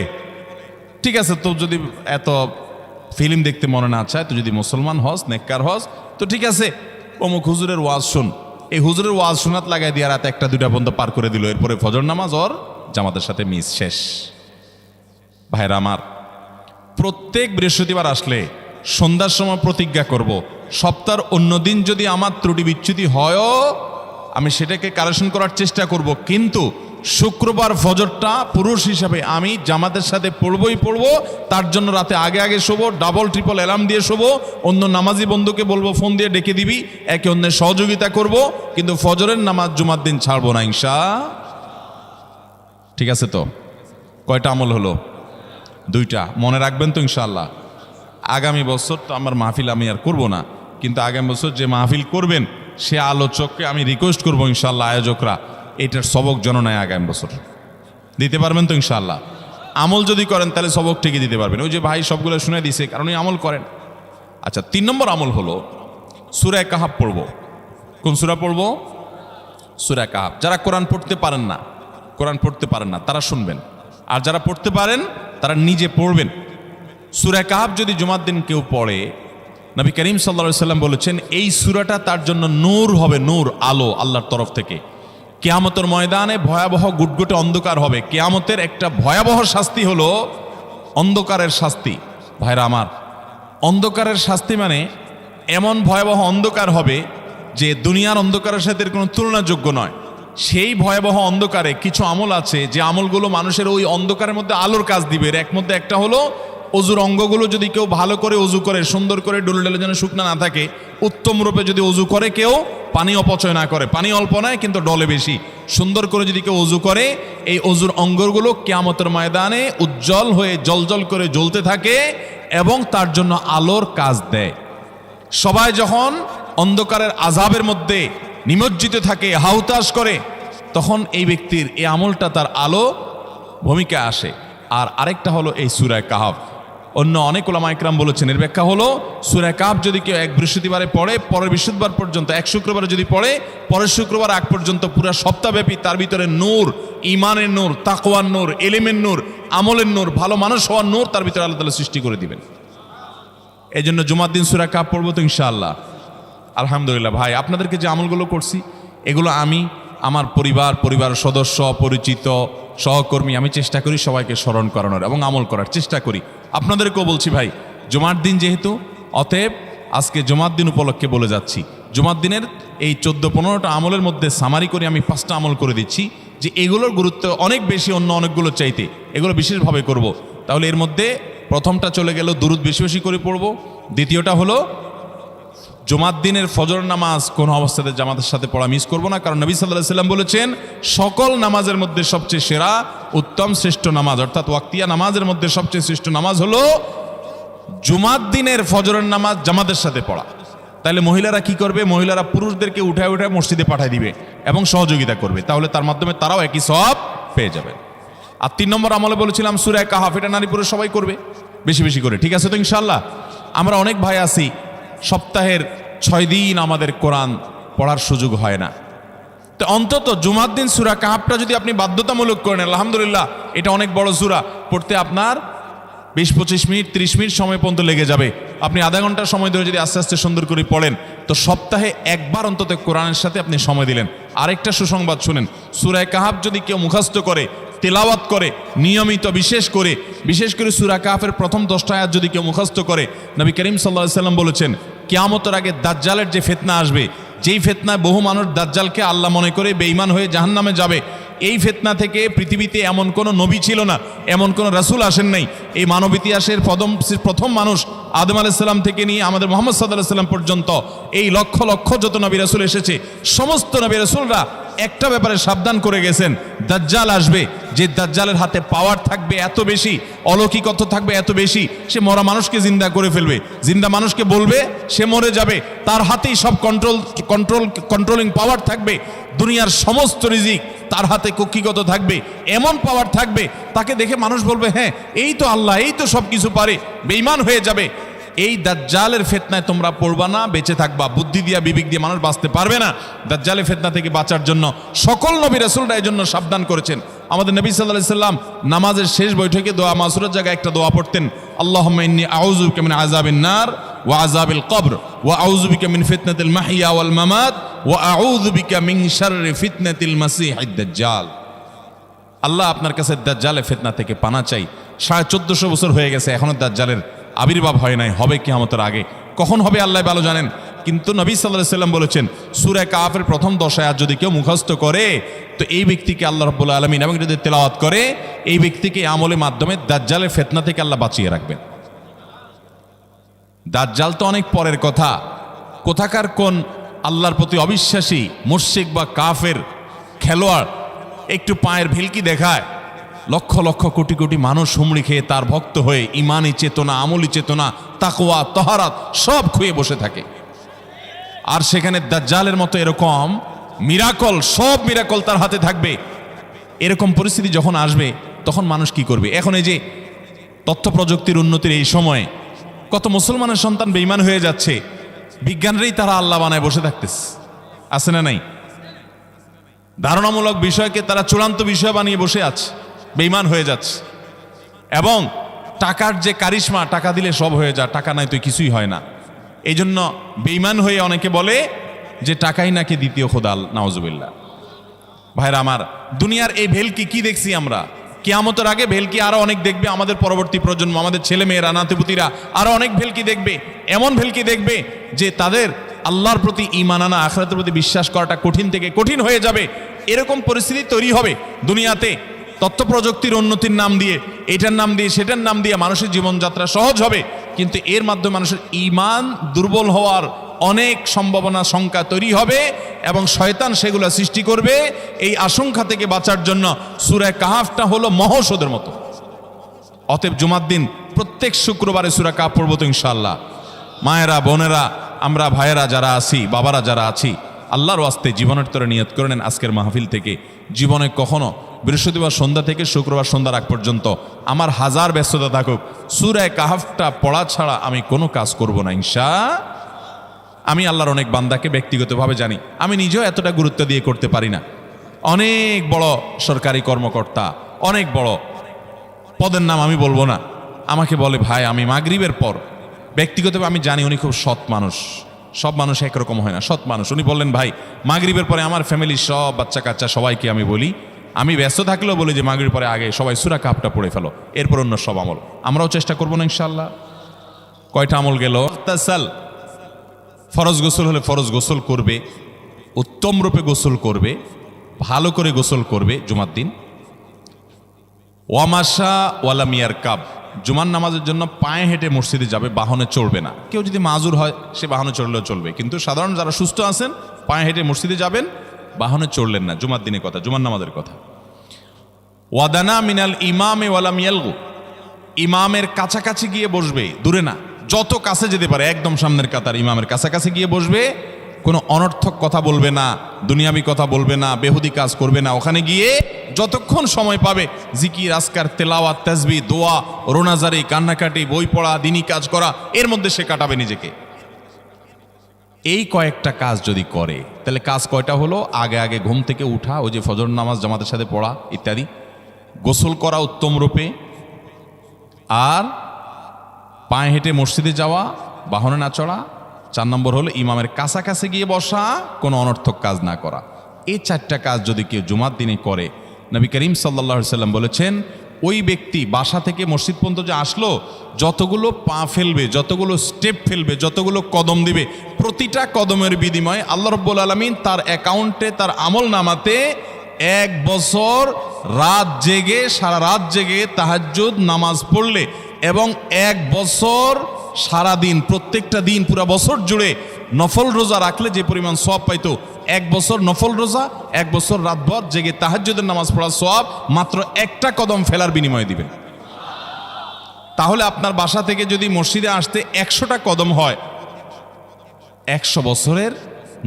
ঠিক আছে তো যদি এত ফিল্ম দেখতে মনে না চায়, তো যদি মুসলমান হস, নেককার হস, তো ঠিক আছে অমুক হুজুরের ওয়াজ শুন। এই হুজুরের ওয়াজ শোনাত লাগাই দিয়ে রাতে 1টা 2টা পর্যন্ত পার করে দিল। এরপরে ফজর নামাজ ওর জামাতের সাথে মিস শেষ। ভাইরা আমার, প্রত্যেক বৃহস্পতিবার আসলে সন্ধ্যার সময় প্রতিজ্ঞা করব, সপ্তাহের অন্য দিন যদি আমার ত্রুটি বিচ্যুতি হয়ও আমি সেটাকে কারেকশন করার চেষ্টা করব, কিন্তু শুক্রবার ফজরটা পুরুষ হিসাবে আমি জামাতের সাথে পড়বই পড়বো। তার জন্য রাতে আগে আগে শোবো, ডাবল ট্রিপল অ্যালার্ম দিয়ে শোবো, অন্য নামাজি বন্ধুকে বলবো ফোন দিয়ে ডেকে দিবি, একে অন্যের সহযোগিতা করব, কিন্তু ফজরের নামাজ জুমার দিন ছাড়বো না ঠিক আছে তো? কয়টা আমল হলো? 2টা। মনে রাখবেন তো ইনশাআল্লাহ। আগামী বছর তো আমার মাহফিল আমি আর করব না, কিন্তু আগামী বছর যে মাহফিল করবেন সে আলোচককে আমি রিকোয়েস্ট করবো ইনশাআল্লাহ, আয়োজকরা এটার সবক যেন নেয় আগামী বছর। দিতে পারবেন তো ইনশাআল্লাহ? আমল যদি করেন তাহলে সবক ঠিকই দিতে পারবেন। ওই যে ভাই সবগুলো শুনে দিছে, কারণ এই আমল করেন। আচ্ছা, 3 নম্বর আমল হলো সূরা কাহাফ পড়ব। কোন সূরা পড়ব? সূরা কাহাফ। যারা কোরআন পড়তে পারেন না তারা শুনবেন, আর যারা পড়তে পারেন তারা নিজে পড়বেন। সূরা কাহাফ যদি জুমার দিন কেউ পড়ে, নবী করিম সাল্লাল্লাহু আলাইহি সাল্লাম বলেছেন এই সূরাটা তার জন্য নূর হবে, নূর, আলো আল্লাহর তরফ থেকে। কিয়ামতের ময়দানে ভয়াবহ গুটগুটে অন্ধকার হবে। কিয়ামতের একটা ভয়াবহ শাস্তি হলো অন্ধকারের শাস্তি। ভাইরা আমার, অন্ধকারের শাস্তি মানে এমন ভয়াবহ অন্ধকার হবে যে দুনিয়ার অন্ধকারের সাথে কোনো তুলনাযোগ্য নয়। সেই ভয়াবহ অন্ধকারে কিছু আমল আছে যে আমলগুলো মানুষের ওই অন্ধকারের মধ্যে আলোর কাজ দিবে। এর মধ্যে একটা হলো অজুর অঙ্গগুলো যদি কেউ ভালো করে অজু করে, সুন্দর করে ডলে ডলে যেন শুকনা না থাকে, উত্তম রূপে যদি অজু করে, কেউ পানি অপচয় না করে, পানি অল্প নেয় কিন্তু ডলে বেশি, সুন্দর করে যদি কেউ অজু করে, এই অজুর অঙ্গগুলো কিয়ামতের ময়দানে উজ্জ্বল হয়ে জলজল করে জ্বলতে থাকে এবং তার জন্য আলোর কাজ দেয়। সবাই যখন অন্ধকারের আযাবের মধ্যে নিমজ্জিত থাকে, হাউতাশ করে, তখন এই ব্যক্তির এই আমলটা তার আলো ভূমিকা আসে। আর আরেকটা হলো এই সূরা কাহফ। অন্য অনেক ওলামা ইকরাম বলেছেন এর ব্যাখ্যা হলো সূরা কাহফ যদি কেউ এক বৃহস্পতিবারে পড়ে, পরের বৃহস্পতিবার পর্যন্ত, এক শুক্রবারে যদি পড়ে, পরের শুক্রবার আগ পর্যন্ত পুরো সপ্তাহব্যাপী তার ভিতরে নূর, ঈমানের নূর, তাকওয়ার নূর, ইলমের নূর, আমলের নূর, ভালো মানুষ হওয়ার নূর তার ভিতরে আল্লাহ তাআলা সৃষ্টি করে দিবেন। এই জন্য জুমার দিন সূরা কাহফ পড়বো তো ইনশাআল্লাহ। আলহামদুলিল্লাহ ভাই, আপনাদেরকে যে আমলগুলো করছি এগুলো আমি, আমার পরিবার সদস্য, পরিচিত, সহকর্মী, আমি চেষ্টা করি সবাইকে স্মরণ করানোর এবং আমল করার চেষ্টা করি। আপনাদেরকেও বলছি ভাই, জুমার দিন যেহেতু, অতএব আজকে জুমার দিন উপলক্ষে বলে যাচ্ছি, জুমার দিনের এই 14-15টা আমলের মধ্যে সামারি করে আমি 5টা আমল করে দিচ্ছি যে এগুলোর গুরুত্ব অনেক বেশি অন্য অনেকগুলো চাইতে, এগুলো বিশেষভাবে করব। তাহলে এর মধ্যে প্রথমটা চলে গেল দুরুদ বেশি বেশি করে পড়ব। দ্বিতীয়টা হলো জুমার দিনের ফজর নামাজ কোন অবস্থাতে জামাতের সাথে পড়া মিস করব না, কারণ নবী সাল্লাল্লাহু আলাইহি সাল্লাম বলেছেন সকল নামাজের মধ্যে সবচেয়ে সেরা, উত্তম, শ্রেষ্ঠ নামাজ, অর্থাৎ ওয়াক্তিয়া নামাজের মধ্যে সবচেয়ে শ্রেষ্ঠ নামাজ হলো জুমার দিনের ফজরের নামাজ জামাতের সাথে পড়া। তাহলে মহিলারা কি করবে? মহিলারা পুরুষদেরকে উঠায় উঠায় মসজিদে পাঠিয়ে দিবে এবং সহযোগিতা করবে, তাহলে তার মাধ্যমে তারাও একই সওয়াব পেয়ে যাবে। আর 3 নম্বর আমলে বলেছিলাম সূরা কাহফ, এটা নারী পুরুষ সবাই করবে বেশি বেশি করে, ঠিক আছে তো ইনশাআল্লাহ? আমরা অনেক ভাই আছি সপ্তাহের 6 দিন আমাদের কোরআন পড়ার সুযোগ হয় না, তো অন্তত জুমার দিন সূরা কাহফটা যদি আপনি বাধ্যতামূলক করেন, আলহামদুলিল্লাহ, এটা অনেক বড় সূরা, পড়তে আপনার 20-25 মিনিট 30 মিনিট সময় পর্যন্ত লেগে যাবে। আপনি আধা ঘন্টা সময় ধরে যদি আস্তে আস্তে সুন্দর করে পড়েন, তো সপ্তাহে একবার অন্তত কোরআনের সাথে আপনি সময় দিলেন। আরেকটা সুসংবাদ শুনেন, সূরা কাহফ যদি কেউ মুখস্থ করে, তেলাওয়াত করে নিয়মিত, বিশেষ করে সূরা কাহফের প্রথম 10টা আয়াত যদি কেউ মুখস্থ করে, নবী করিম সাল্লাল্লাহু আলাইহি সাল্লাম বলেছেন কিয়ামতের আগে দাজ্জালের যে ফিতনা আসবে, যেই ফিতনায় বহু মানুষ দাজ্জালকে আল্লাহ মনে করে বেঈমান হয়ে জাহান্নামে যাবে, এই ফিতনা থেকে পৃথিবীতে এমন কোনো নবী ছিল না, এমন কোনো রাসূল আসেন নাই। এই মানব ইতিহাসের প্রথম মানুষ আদম আলাইহিস সালাম থেকে নিয়ে আমাদের মুহাম্মদ সাল্লাল্লাহু আলাইহি সাল্লাম পর্যন্ত এই লক্ষ লক্ষ যত নবী রাসূল এসেছে, সমস্ত নবী রাসূলরা একটা ব্যাপারে সাবধান করে গেছেন, দাজ্জাল আসবে, যে দাজ্জালের হাতে পাওয়ার থাকবে এত বেশি, অলৌকিকত্ব থাকবে এত বেশি, সে মরা মানুষকে জিন্দা করে ফেলবে, জিন্দা মানুষকে বলবে সে মরে যাবে, তার হাতেই সব কন্ট্রোলিং পাওয়ার থাকবে, দুনিয়ার সমস্ত রিজিক তার হাতে কক্ষিগত থাকবে, এমন পাওয়ার থাকবে তাকে দেখে মানুষ বলবে হ্যাঁ এই তো আল্লাহ, এই তো সব কিছু পারে, বেঈমান হয়ে যাবে। এই দাজ্জালের ফিতনায় তোমরা পড়বা না, বেঁচে থাকবা। বুদ্ধি দিয়া বিবেক দিয়ে মানুষ বাঁচতে পারবে না। দাজ্জালের ফিতনা থেকে বাঁচার জন্য সকল নবী রাসূলরা এই জন্য সাবধান করেছেন। আমাদের নবী সাল্লাল্লাহু আলাইহি সাল্লাম নামাজের শেষ বৈঠকে দোয়া মাসুরের জায়গায় একটা দোয়া পড়তেন, আল্লাহুম্মা ইন্নী আউযু বিকা মিন আযাবিন নার ওয়া আযাবিল কবর ওয়া আউযু বিকা মিন ফিতনাতিল মাহইয়া ওয়াল মামাত ওয়া আউযু বিকা মিন শাররি ফিতনাতিল মাসীহিদ দাজ্জাল। আল্লাহ আপনার কাছে দাজ্জালের ফিতনা থেকে পানা চাই। 1450 বছর হয়ে গেছে, এখনো দাজ্জালের আবির্ভাব হয় নাই, হবে কিয়ামতের আগে, কখন হবে আল্লাহ ভালো জানেন। কিন্তু নবী সাল্লাল্লাহু আলাইহি সাল্লাম বলেছেন সূরা কাহফের প্রথম 10 আয়াত যদি কেউ মুখস্থ করে, তো এই ব্যক্তিকে আল্লাহ রাব্বুল আলামিন এবং যদি তেলাওয়াত করে, এই ব্যক্তিকে আমলের মাধ্যমে দাজ্জালের ফিতনা থেকে আল্লাহ বাঁচিয়ে রাখবেন। দাজ্জাল তো অনেক পরের কথা, কোথাকার কোন আল্লাহর প্রতি অবিশ্বাসী মুশরিক বা কাফের খেলোয়াড় একটু পায়ের ভিলকি দেখায়, লক্ষ লক্ষ কোটি কোটি মানুষ হুমড়ি খেয়ে তার ভক্ত হয়ে ইমানি চেতনা, আমলি চেতনা, তাকওয়া, তাহারাত সব খুঁয়ে বসে থাকে। আর সেখানে দাজ্জালের মতো এরকম মিরাকল, সব মিরাকল তার হাতে থাকবে। এরকম পরিস্থিতি যখন আসবে তখন মানুষ কি করবে? এখন এই যে তথ্য প্রযুক্তির উন্নতির এই সময়ে কত মুসলমানের সন্তান বেঈমান হয়ে যাচ্ছে, বিজ্ঞানরাই তারা আল্লাহ বানায় বসে থাকতেছে, আছে না নাই? ধারণামূলক বিষয়কে তারা চূড়ান্ত বিষয় বানিয়ে বসে আছে, বেঈমান হয়ে যাচ্ছে। এবং টাকার যে কারিশমা, টাকা দিলে সব হয়ে যায়, টাকা নাই তো কিছুই হয় না। এই জন্য বেঈমান হয়ে অনেকে বলে যে টাকাই নাকি দ্বিতীয় খোদা, নাউজুবিল্লাহ। ভাইরা আমার, দুনিয়ার এই ভেলকি কি দেখছি আমরা? কিয়ামতের আগে ভেলকি আরো অনেক দেখবে আমাদের পরবর্তী প্রজন্ম, আমাদের ছেলে মেয়েরা, নাতিপুতিরা আরো অনেক ভেলকি দেখবে। এমন ভেলকি দেখবে যে তাদের আল্লাহর প্রতি ঈমান আনা, আখিরাতের প্রতি বিশ্বাস করাটা কঠিন থেকে কঠিন হয়ে যাবে। এরকম পরিস্থিতি তৈরি হবে দুনিয়াতে। তথ্য প্রযুক্তির উন্নতির নাম দিয়ে, এটার নাম দিয়ে, সেটার নাম দিয়ে মানুষের জীবনযাত্রা সহজ হবে, কিন্তু এর মাধ্যমে মানুষের ঈমান দুর্বল হওয়ার অনেক সম্ভাবনা, শঙ্কা তৈরি হবে এবং শয়তান সেগুলো সৃষ্টি করবে। এই আশঙ্কা থেকে বাঁচার জন্য সূরা কাহফটা হলো মহৌষধের মতো। অতএব জুমার দিন প্রত্যেক শুক্রবারে সূরা কাহফ পড়ব তো ইনশাআল্লাহ। মায়েরা, বোনেরা, আমরা ভাইয়েরা যারা আছি, বাবারা যারা আছি, আল্লাহর ওয়াস্তে জীবনের তরে নিয়ত করে নেন আজকের মাহফিল থেকে জীবনে কখনো বৃহস্পতিবার সন্ধ্যা থেকে শুক্রবার সন্ধ্যার আগ পর্যন্ত আমার হাজার ব্যস্ততা থাকুক, সূরা কাহাফটা পড়া ছাড়া আমি কোনো কাজ করব না আমি আল্লাহর অনেক বান্দাকে ব্যক্তিগতভাবে জানি, আমি নিজেও এতটা গুরুত্ব দিয়ে করতে পারি না। অনেক বড় সরকারি কর্মকর্তা, অনেক বড় পদের নাম আমি বলবো না, আমাকে বলে ভাই আমি মাগরিবের পর, ব্যক্তিগতভাবে আমি জানি উনি খুব সৎ মানুষ, সব মানুষ একরকম হয় না, সৎ মানুষ। উনি বললেন ভাই মাগরিবের পরে আমার ফ্যামিলির সব বাচ্চা কাচ্চা সবাইকে আমি বলি, আমি ব্যস্ত থাকলেও বলি যে মাগরিবের পরে আগে সবাই সূরা কাহাফটা পড়ে ফেলো, এরপর অন্য সব আমল। আমরাও চেষ্টা করবো না ইনশাআল্লাহ। কয়টা আমল গেল? তাসাল, ফরজ গোসল হলে ফরজ গোসল করবে, উত্তম রূপে গোসল করবে, ভালো করে গোসল করবে জুমার দিন। ওয়ামাশা ওয়ালামিয়ার কাব, জুমার নামাজের জন্য পায়ে হেঁটে মসজিদে যাবে, বাহনে চড়বে না। কেউ যদি মাজুর হয় সে বাহনে চড়লেও চলবে, কিন্তু সাধারণ যারা সুস্থ আছেন পায়ে হেঁটে মসজিদে যাবেন, বাহনে চড়লেন না। জুমার দিনের কথা, জুমার নামাজের কথা। ওয়াদানা মিনাল ইমামে ওয়ালামিয়ালগু, ইমামের কাছাকাছি গিয়ে বসবে, দূরে না, যত কাছে যেতে পারে একদম সামনের কাতার ইমামের কাছাকাছি গিয়ে বসবে, কোনো অনর্থক কথা বলবে না, দুনিয়াবি কথা বলবে না, বেহুদি কাজ করবে না। ওখানে গিয়ে যতক্ষণ সময় পাবে জিকির, আজকার, তেলাওয়াত, তাসবিহ, দোয়া, রোনাজারি, কান্নাকাটি, বই পড়া, দিনী কাজ করা, এর মধ্যে সে কাটাবে নিজেকে। এই কয়েকটা কাজ যদি করে তাহলে কাজ কয়টা হলো? আগে আগে ঘুম থেকে উঠা, ওই যে ফজর নামাজ জামাতের সাথে পড়া ইত্যাদি, গোসল করা উত্তম রূপে, আর পায়ে হেঁটে মসজিদে যাওয়া, বাহনে না চড়া। 4 নম্বর হলো ইমামের কাছাকাছি গিয়ে বসা, কোনো অনর্থক কাজ না করা। এই 4টা কাজ যদি কেউ জুমার দিনে করে, নবী করিম সাল্লাল্লাহু আলাইহি সাল্লাম বলেছেন ওই ব্যক্তি বাসা থেকে মসজিদ পর্যন্ত যে আসলো, যতগুলো পা ফেলবে, যতগুলো স্টেপ ফেলবে, যতগুলো কদম দিবে, প্রতিটা কদমের বিনিময়ে আল্লাহ রাব্বুল আলামিন তার অ্যাকাউন্টে, তার আমল নামাতে 1 বছর রাত জেগে, সারা রাত জেগে তাহাজ্জুদ নামাজ পড়লে এবং 1 বছর সারা দিন, প্রত্যেকটা দিন পুরা বছর জুড়ে নফল রোজা রাখলে যে পরিমাণ সওয়াব পাইতো, 1 বছর নফল রোজা, 1 বছর রাতভর জেগে তাহাজ্জুদের নামাজ পড়ার সওয়াব মাত্র একটা কদম ফেলার বিনিময়ে দিবেন। তাহলে আপনার বাসা থেকে যদি মসজিদে আসতে 100টা কদম হয়, 100 বছরের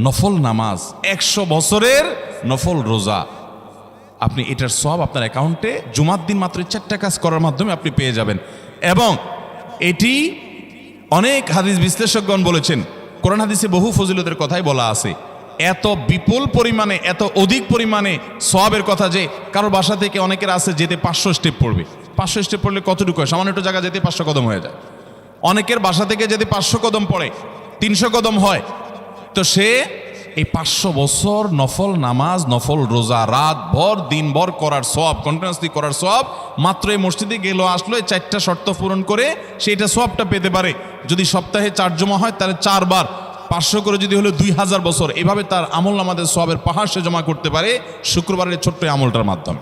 নফল নামাজ, 100 বছরের নফল রোজা, আপনি এটার সওয়াব আপনার অ্যাকাউন্টে জুমার দিন মাত্র 4টা কাজ করার মাধ্যমে আপনি পেয়ে যাবেন। এবং এটি অনেক হাদিস বিশ্লেষকগণ বলেছেন, কোরআন হাদিসে বহু ফজিলতের কথাই বলা আছে। এত বিপুল পরিমাণে, এত অধিক পরিমাণে সওয়াবের কথা যে কারোর বাসা থেকে অনেকের আছে যেতে 500 স্টেপ পড়বে। 500 স্টেপ পড়লে কতটুকু হয়? সামান্য একটু জায়গা যেতে 500 কদম হয়ে যায়। অনেকের বাসা থেকে যেতে 500 কদম পড়ে 300 কদম হয়। তো সে এই 500 বছর নফল নামাজ, নফল রোজা, রাত ভর দিনভর করার সওয়াব, কন্টিনিউয়াসলি করার সওয়াব মাত্র এই মসজিদে গেল, আসলো, এই 4টা শর্ত পূরণ করে সেইটা সওয়াবটা পেতে পারে। যদি সপ্তাহে 4 জমা হয় তাহলে 4 বার 500 করে যদি হলো 2000 বছর, এভাবে তার আমল নামাজের সওয়াবের পাহাড় সে জমা করতে পারে শুক্রবারের ছোট্ট আমলটার মাধ্যমে।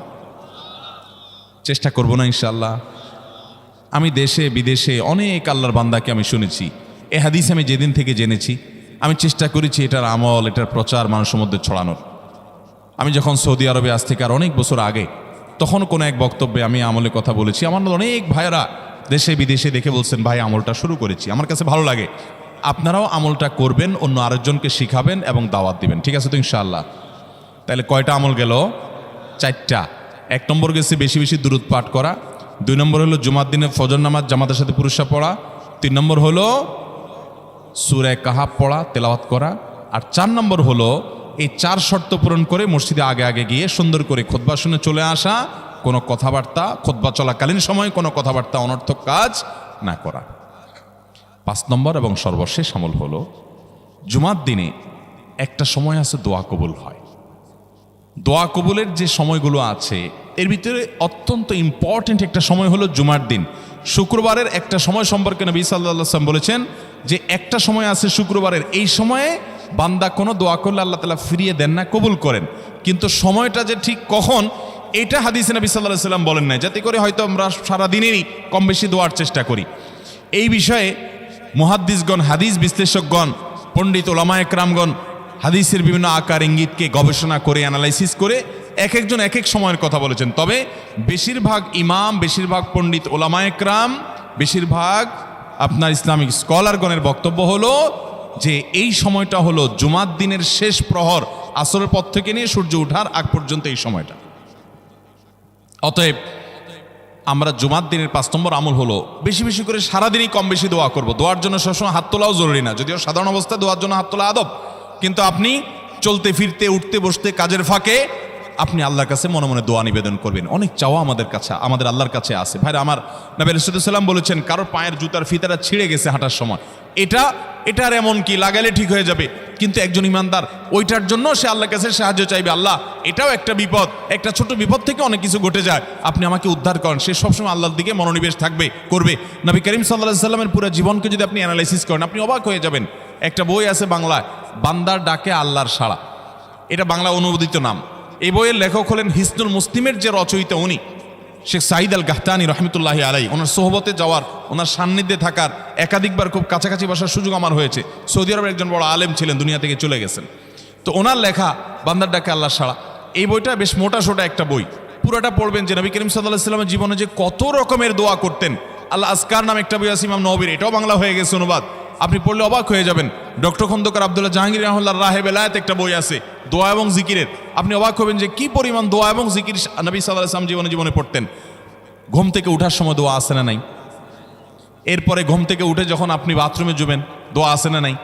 চেষ্টা করব না ইনশাআল্লাহ। আমি দেশে বিদেশে অনেক আল্লাহর বান্দাকে আমি শুনেছি, এ হাদিস আমি যেদিন থেকে জেনেছি আমি চেষ্টা করেছি এটার আমল, এটার প্রচার মানুষের মধ্যে ছড়ানোর। আমি যখন সৌদি আরবে আজ থেকে আর অনেক বছর আগে, তখন কোনো এক বক্তব্যে আমি আমলের কথা বলেছি। আমার অনেক ভাইয়েরা দেশে বিদেশে দেখে বলছেন ভাই আমলটা শুরু করেছি, আমার কাছে ভালো লাগে, আপনারাও আমলটা করবেন, অন্য আরেকজনকে শিখাবেন এবং দাওয়াত দিবেন। ঠিক আছে তো ইনশাআল্লাহ? তাহলে কয়টা আমল গেল? 4টা। 1 নম্বর গেছে বেশি বেশি দুরূদ পাঠ করা, 2 নম্বর হলো জুমার দিনে ফজর নামাজ জামাতের সাথে পুরুষরা পড়া, 3 নম্বর হলো সূরা কাহাফ পড়া, তেলাওয়াত করা, আর 4 নম্বর হলো এই 4 শর্ত পূরণ করে মসজিদে আগে আগে গিয়ে সুন্দর করে খুতবা শুনে চলে আসা, কোনো কথাবার্তা, খুতবা চলাকালীন সময় কোনো কথাবার্তা, অনর্থক কাজ না করা। 5 নম্বর এবং সর্বশেষ আমল হলো জুমার দিনে একটা সময় আছে দোয়া কবুল হয়। দোয়া কবুলের যে সময়গুলো আছে এর ভিতরে অত্যন্ত ইম্পর্টেন্ট একটা সময় হলো জুমার দিন। শুক্রবারের একটা সময় সম্পর্কে নবী সাল্লাল্লাহু আলাইহি ওয়াসাল্লাম বলেছেন যে একটা সময় আছে শুক্রবারের, এই সময়ে বান্দা কোনো দোয়া করলে আল্লাহ তাআলা ফিরিয়ে দেন না, কবুল করেন। কিন্তু সময়টা যে ঠিক কখন, এটা হাদিসে নবী সাল্লাল্লাহু আলাইহি ওয়াসাল্লাম বলেন নাই, যাতে করে হয়তো আমরা সারাদিনেরই কম বেশি দোয়ার চেষ্টা করি। এই বিষয়ে মুহাদ্দিসগণ, হাদিস বিশ্লেষকগণ, পণ্ডিত ওলামায়ে কেরামগণ হাদিসের বিভিন্ন আকার ইঙ্গিতকে গবেষণা করে, অ্যানালাইসিস করে এক একজন এক এক সময়ের কথা বলেছেন। তবে বেশিরভাগ ইমাম, বেশিরভাগ পণ্ডিত ওলামায়ে কেরাম, বেশিরভাগ আপনার ইসলামিক স্কলারগণের বক্তব্য হলো যে এই সময়টা হলো জুমার দিনের শেষ প্রহর, আসরের পর থেকে নিয়ে সূর্য ওঠার আগ পর্যন্ত এই সময়টা। অতএব আমরা জুমার দিনের 5 নম্বর আমল হলো বেশি বেশি করে সারাদিনই কম বেশি দোয়া করব। দোয়ার জন্য সবসময় হাত তোলাও জরুরি না, যদিও সাধারণ অবস্থায় দোয়ার জন্য হাত তোলা আদব, কিন্তু আপনি চলতে ফিরতে উঠতে বসতে কাজের ফাঁকে আপনি আল্লাহর কাছে মনে মনে দোয়া নিবেদন করবেন। অনেক চাওয়া আমাদের কাছে, আমাদের আল্লাহর কাছে আছে। ভাইরা আমার, নবী রাসূলুল্লাহ সাল্লাল্লাহু আলাইহি ওয়াসাল্লাম বলেছেন কারোর পায়ের জুতার ফিতাটা ছিঁড়ে গেছে হাঁটার সময়, এটার এমন কি লাগালে ঠিক হয়ে যাবে, কিন্তু একজন ইমানদার ওইটার জন্য সে আল্লাহর কাছে সাহায্য চাইবে, আল্লাহ এটাও একটা বিপদ, একটা ছোট বিপদ থেকে অনেক কিছু ঘটে যায়, আপনি আমাকে উদ্ধার করেন। সে সবসময় আল্লাহর দিকে মনোনিবেশ করবে। নবী করিম সাল্লাল্লাহু আলাইহি ওয়াসাল্লামের পুরো জীবনকে যদি আপনি অ্যানালাইসিস করেন আপনি অবাক হয়ে যাবেন। একটা বই আছে বাংলায়, বান্দার ডাকে আল্লাহর সাড়া, এটা বাংলা অনুবাদিত নাম। এই বইয়ের লেখক হলেন হিসনুল মুসলিমের যে রচয়িতা উনি শেখ সাঈদ আল গাহতানি রহমতুল্লাহি আলাই। ওনার সোহবতে যাওয়ার, ওনার সান্নিধ্যে থাকার একাধিকবার খুব কাছাকাছি বসার সুযোগ আমার হয়েছে। সৌদি আরবের একজন বড় আলেম ছিলেন, দুনিয়া থেকে চলে গেছেন। তো ওনার লেখা বান্দার ডাকে আল্লাহর সাড়া, এই বইটা বেশ মোটা সোটা একটা বই। পুরোটা পড়বেন যে নবী করিম সাল্লাল্লাহু আলাইহি ওয়াসাল্লামের জীবনে যে কত রকমের দোয়া করতেন। আল্লাহ আজকার নাম একটা বই আছে ইমাম নববীর, এটাও বাংলা হয়ে গেছে অনুবাদ, আপনি পড়লে অবাক হয়ে যাবেন। ডক্টর খন্দকার আব্দুল্লাহ জাহাঙ্গীর রাহমাতুল্লাহ রাহে বেলায়েত একটা বই আছে দোয়া এবং জিকিরের, আপনি অবাক হবেন যে কি পরিমাণ দোয়া এবং জিকির নবী সাল্লাল্লাহু আলাইহি ওয়াসাল্লাম জীবনে পড়তেন। ঘুম থেকে ওঠার সময় দোয়া আছে না নাই? এরপরে ঘুম থেকে উঠে যখন আপনি বাথরুমে যাবেন দোয়া আছে না নাই?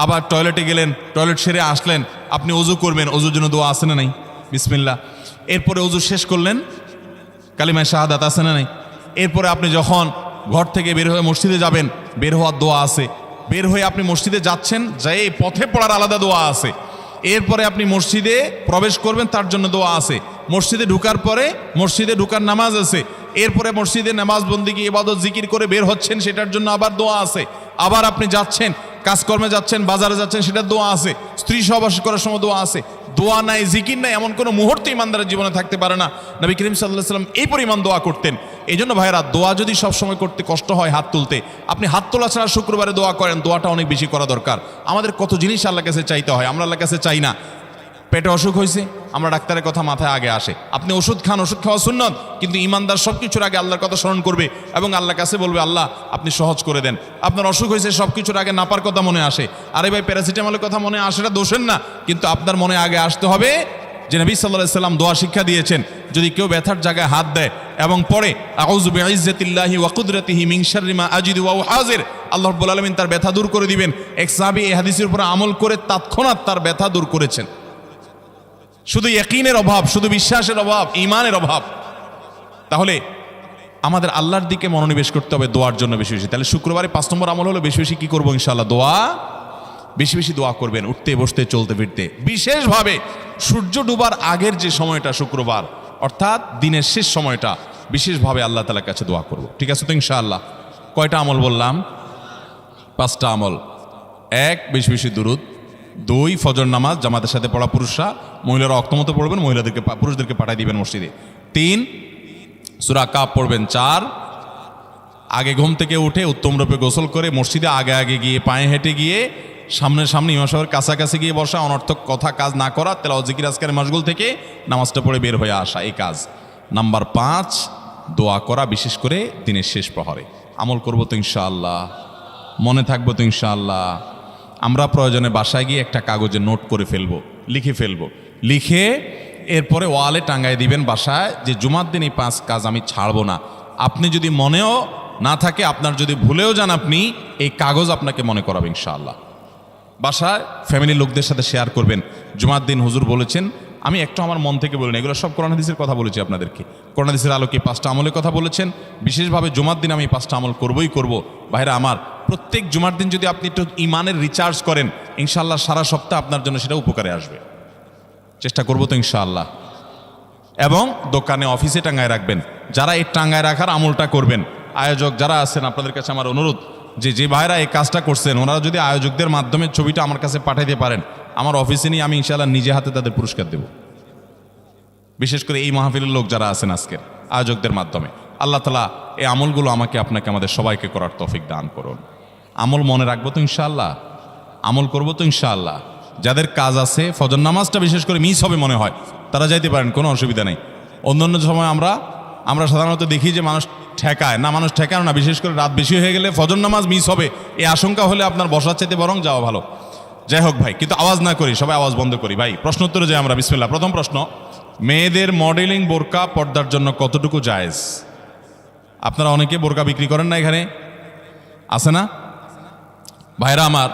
আবার টয়লেটে গেলেন, টয়লেট সেরে আসলেন, আপনি ওযু করবেন, ওযুর জন্য দোয়া আছে না নাই? বিসমিল্লাহ। এরপরে ওযু শেষ করলেন, কালিমায়ে শাহাদাত আছে না নাই? এরপরে আপনি যখন ঘর থেকে বের হয়ে মসজিদে যাবেন, বের হওয়ার দোয়া আছে। বের হয়ে আপনি মসজিদে যাচ্ছেন, যাই পথে পড়ার আলাদা দোয়া আছে। এরপরে আপনি মসজিদে প্রবেশ করবেন, তার জন্য দোয়া আছে। মসজিদে ঢুকার পরে মসজিদে ঢুকার নামাজ আছে। এরপরে মসজিদে নামাজ বন্দিগি ইবাদত জিকির করে বের হচ্ছেন, সেটার জন্য আবার দোয়া আছে। আবার আপনি যাচ্ছেন, কাজকর্মে যাচ্ছেন, বাজারে যাচ্ছেন, সেটার দোয়া আছে। স্ত্রী সহবাস করার সময় দোয়া আছে। দোয়া নাই, জিকির নাই, এমন কোনো মুহূর্তে ইমানদারের জীবনে থাকতে পারে না। নবী করিম সাল্লাল্লাহু আলাইহি ওয়াসাল্লাম এই পরিমাণ দোয়া করতেন। এই জন্য ভাইরা, দোয়া যদি সবসময় করতে কষ্ট হয় হাত তুলতে, আপনি হাত তোলা ছাড়া শুক্রবারে দোয়া করেন, দোয়াটা অনেক বেশি করা দরকার। আমাদের কত জিনিস আল্লাহর কাছে চাইতে হয়, আমরা আল্লাহর কাছে চাই না। পেটে অসুখ হয়েছে, আমরা ডাক্তারের কথা মাথায় আগে আসে, আপনি ওষুধ খান, ওষুধ খাওয়া সুন্নত, কিন্তু ইমানদার সব কিছুর আগে আল্লাহর কথা স্মরণ করবে এবং আল্লাহর কাছে বলবে আল্লাহ আপনি সহজ করে দেন। আপনার অসুখ হয়েছে, সব কিছুর আগে নাপার কথা মনে আসে, আরে ভাই প্যারাসিটামলের কথা মনে আসে, এটা দোষের না, কিন্তু আপনার মনে আগে আসতে হবে যে নবী সাল্লাল্লাহু আলাইহি ওয়াসাল্লাম দোয়া শিক্ষা দিয়েছেন, যদি কেউ ব্যথার জায়গায় হাত দেয় এবং পড়ে আউযু বিইজ্জাতিল্লাহি ওয়া কুদরাতিহি মিন শাররি মা আজিদু ওয়া হাজির, আল্লাহ রাব্বুল আলামিন তার ব্যথা দূর করে দিবেন। এক সাহাবী এই হাদিসের উপর আমল করে তৎক্ষণাৎ তার ব্যথা দূর করেছেন। শুধু ইয়াকিনের অভাব, শুধু বিশ্বাসের অভাব, ঈমানের অভাব। তাহলে আমাদের আল্লাহর দিকে মনোনিবেশ করতে হবে দোয়ার জন্য বেশি বেশি। তাহলে শুক্রবারে 5 নম্বর আমল হলো বেশি বেশি কি করবো ইনশাআল্লাহ? দোয়া, বেশি বেশি দোয়া করবেন, উঠতে বসতে চলতে ফিরতে। বিশেষভাবে সূর্য ডুবার আগের যে সময়টা শুক্রবার, অর্থাৎ দিনের শেষ সময়টা, বিশেষভাবে আল্লাহ তাআলার কাছে দোয়া করব। ঠিক আছে তো ইনশাআল্লাহ? কয়টা আমল বললাম? 5টা আমল। 1, বেশি বেশি দুরুদ। 2, ফজর নামাজ জামাতের সাথে পড়া পুরুষরা, মহিলারা অক্তমতো পড়বেন, পুরুষদেরকে পাঠিয়ে দিবেন মসজিদে। 3, সূরা কাফ পড়বেন। 4, আগে ঘুম থেকে উঠে উত্তম রূপে গোসল করে মসজিদে আগে আগে গিয়ে পায়ে হেঁটে গিয়ে সামনে ইমাম সাহেবের কাছাকাছি গিয়ে বসা, অনর্থক কথা কাজ না করা, তেলাওয়াত জিকির আজকারের মাশগুল থেকে নামাজটা পড়ে বের হয়ে আসা, এই কাজ। নাম্বার 5, দোয়া করা, বিশেষ করে দিনের শেষ প্রহরে। আমল করবো তো ইনশাআল্লাহ? মনে থাকবো তো ইনশাআল্লাহ? আমরা প্রয়োজনে বাসায় গিয়ে একটা কাগজে নোট করে ফেলবো, লিখে ফেলবো, লিখে এরপরে ওয়ালে টাঙ্গায় দিবেন বাসায় যে জুমার দিন এই 5 কাজ আমি ছাড়বো না। আপনি যদি মনেও না থাকে, আপনার যদি ভুলেও যান, আপনি এই কাগজ আপনাকে মনে করাবে ইনশাআল্লাহ। বাসায় ফ্যামিলির লোকদের সাথে শেয়ার করবেন, জুমার দিন হুজুর বলেছেন, আমি একটু আমার মন থেকে বলিনি, এগুলো সব কোরআন হাদিসের কথা বলেছি আপনাদেরকে। কোরআন হাদিসের আলোকে 5টা আমলের কথা বলেছেন, বিশেষভাবে জুমার দিন আমি 5টা আমল করবই করব। ভাইরা আমার, প্রত্যেক জুমার দিন যদি আপনি একটু ইমানের রিচার্জ করেন, ইনশাআল্লাহ সারা সপ্তাহ আপনার জন্য সেটা উপকারে আসবে। চেষ্টা করবো তো ইনশাআল্লাহ। এবং দোকানে অফিসে টাঙ্গায় রাখবেন। যারা এই টাঙ্গায় রাখার আমলটা করবেন, আয়োজক যারা আছেন, আপনাদের কাছে আমার অনুরোধ যে ভাইরা এই কাজটা করছেন, ওনারা যদি আয়োজকদের মাধ্যমে ছবিটা আমার কাছে পাঠাইতে পারেন, আমার অফিসে নিয়ে আমি ইনশাআল্লাহ নিজে হাতে তাদের পুরস্কার দেব। বিশেষ করে এই মাহফিলের লোক যারা আছেন আজকের, আয়োজকদের মাধ্যমে। আল্লাহ তাআলা এই আমলগুলো আমাকে আপনাকে আমাদের সবাইকে করার তৌফিক দান করুন। আমল মনে রাখবো তো ইনশাআল্লাহ? আমল করবো তো ইনশাআল্লাহ? যাদের কাজ আছে, ফজর নামাজটা বিশেষ করে মিস হবে মনে হয়, তারা যাইতে পারেন, কোনো অসুবিধা নেই। অন্যান্য সময় আমরা সাধারণত দেখি যে মানুষ ঠেকায় না, মানুষ ঠেকানো না, বিশেষ করে রাত বেশি হয়ে গেলে ফজর নামাজ মিস হবে এই আশঙ্কা হলে আপনার বসার চাইতে বরং যাওয়া ভালো। যাই হোক ভাই, কিন্তু আওয়াজ না করি, সবাই আওয়াজ বন্ধ করি ভাই। প্রশ্ন উত্তরে যাই আমরা। বিসমিল্লাহ। প্রথম প্রশ্ন, মেয়েদের মডেলিং বোরকা পর্দার জন্য কতটুকু জায়েজ? আপনারা অনেকে বোরকা বিক্রি করেন না, এখানে আছে না ভাইরা আমার?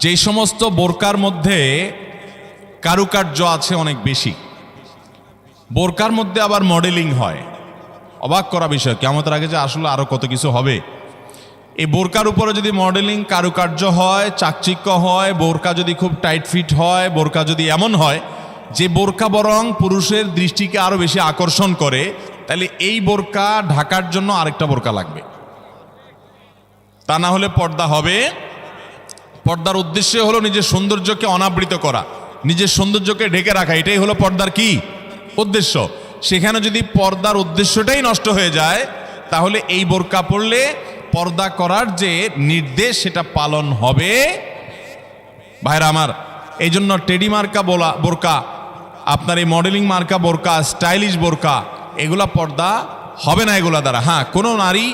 যেই সমস্ত বোরকার মধ্যে কারুকার্য আছে অনেক বেশি, বোরকার মধ্যে আবার মডেলিং হয়, অবাক করা বিষয়। কিয়ামতের আগে যে আসলে আরো কত কিছু হবে। এই বোরকার উপরে যদি মডেলিং কারুকার্য হয়, চাকচিক্য হয়, বোরকা যদি খুব টাইট ফিট হয়, বোরকা যদি এমন হয় যে বোরকা বরং পুরুষের দৃষ্টিকে আরো বেশি আকর্ষণ করে, তাহলে এই বোরকা ঢাকার জন্য আরেকটা বোরকা লাগবে। তা না হলে পর্দা হবে। পর্দার উদ্দেশ্য হলো নিজের সৌন্দর্যকে অনাবৃত করা, নিজের সৌন্দর্যকে ঢেকে রাখা, এটাই হলো পর্দার কি উদ্দেশ্য। সেখানে যদি পর্দার উদ্দেশ্যটাই নষ্ট হয়ে যায়, তাহলে এই বোরকা পরলে পর্দা করার যে নির্দেশ সেটা পালন হবে। ভাইরা আমার, এই জন্য টেডি মার্কা বোরকা, আপনার এই মডেলিং মার্কা বোরকা, স্টাইলিশ বোরকা, এগুলা পর্দা হবে না এগুলা দ্বারা। হ্যাঁ, কোনো নারী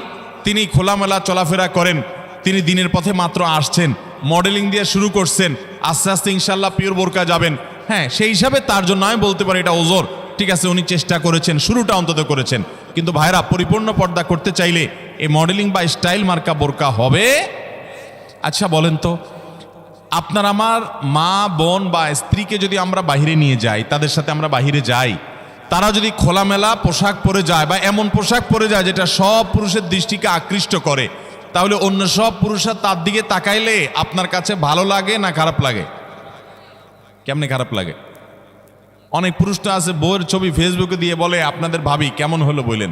তিনি খোলামেলা চলাফেরা করেন, তিনি দিনের পথে মাত্র আসছেন, মডেলিং দিয়ে শুরু করছেন, আস্তে আস্তে ইনশাল্লাহ পিওর বোরকা যাবেন, হ্যাঁ, সেই হিসাবে তার জন্য আমি বলতে পারি এটা ওজোর, ঠিক আছে, উনি চেষ্টা করেছেন, শুরুটা অন্তত করেছেন। কিন্তু ভাইরা, পরিপূর্ণ পর্দা করতে চাইলে এই মডেলিং বা স্টাইল মার্কা বোরকা হবে। আচ্ছা বলেন তো, আপনার আমার মা বোন বা স্ত্রীকে যদি আমরা বাহিরে নিয়ে যাই, তাদের সাথে আমরা বাহিরে যাই, তারা যদি খোলামেলা পোশাক পরে যায় বা এমন পোশাক পরে যায় যেটা সব পুরুষের দৃষ্টিকে আকৃষ্ট করে, তাহলে অন্য সব পুরুষরা তার দিকে তাকাইলে আপনার কাছে ভালো লাগে না খারাপ লাগে? কেমনে খারাপ লাগে? অনেক পুরুষটা আছে বউয়ের ছবি ফেসবুকে দিয়ে বলে আপনাদের ভাবি কেমন হলো বললেন।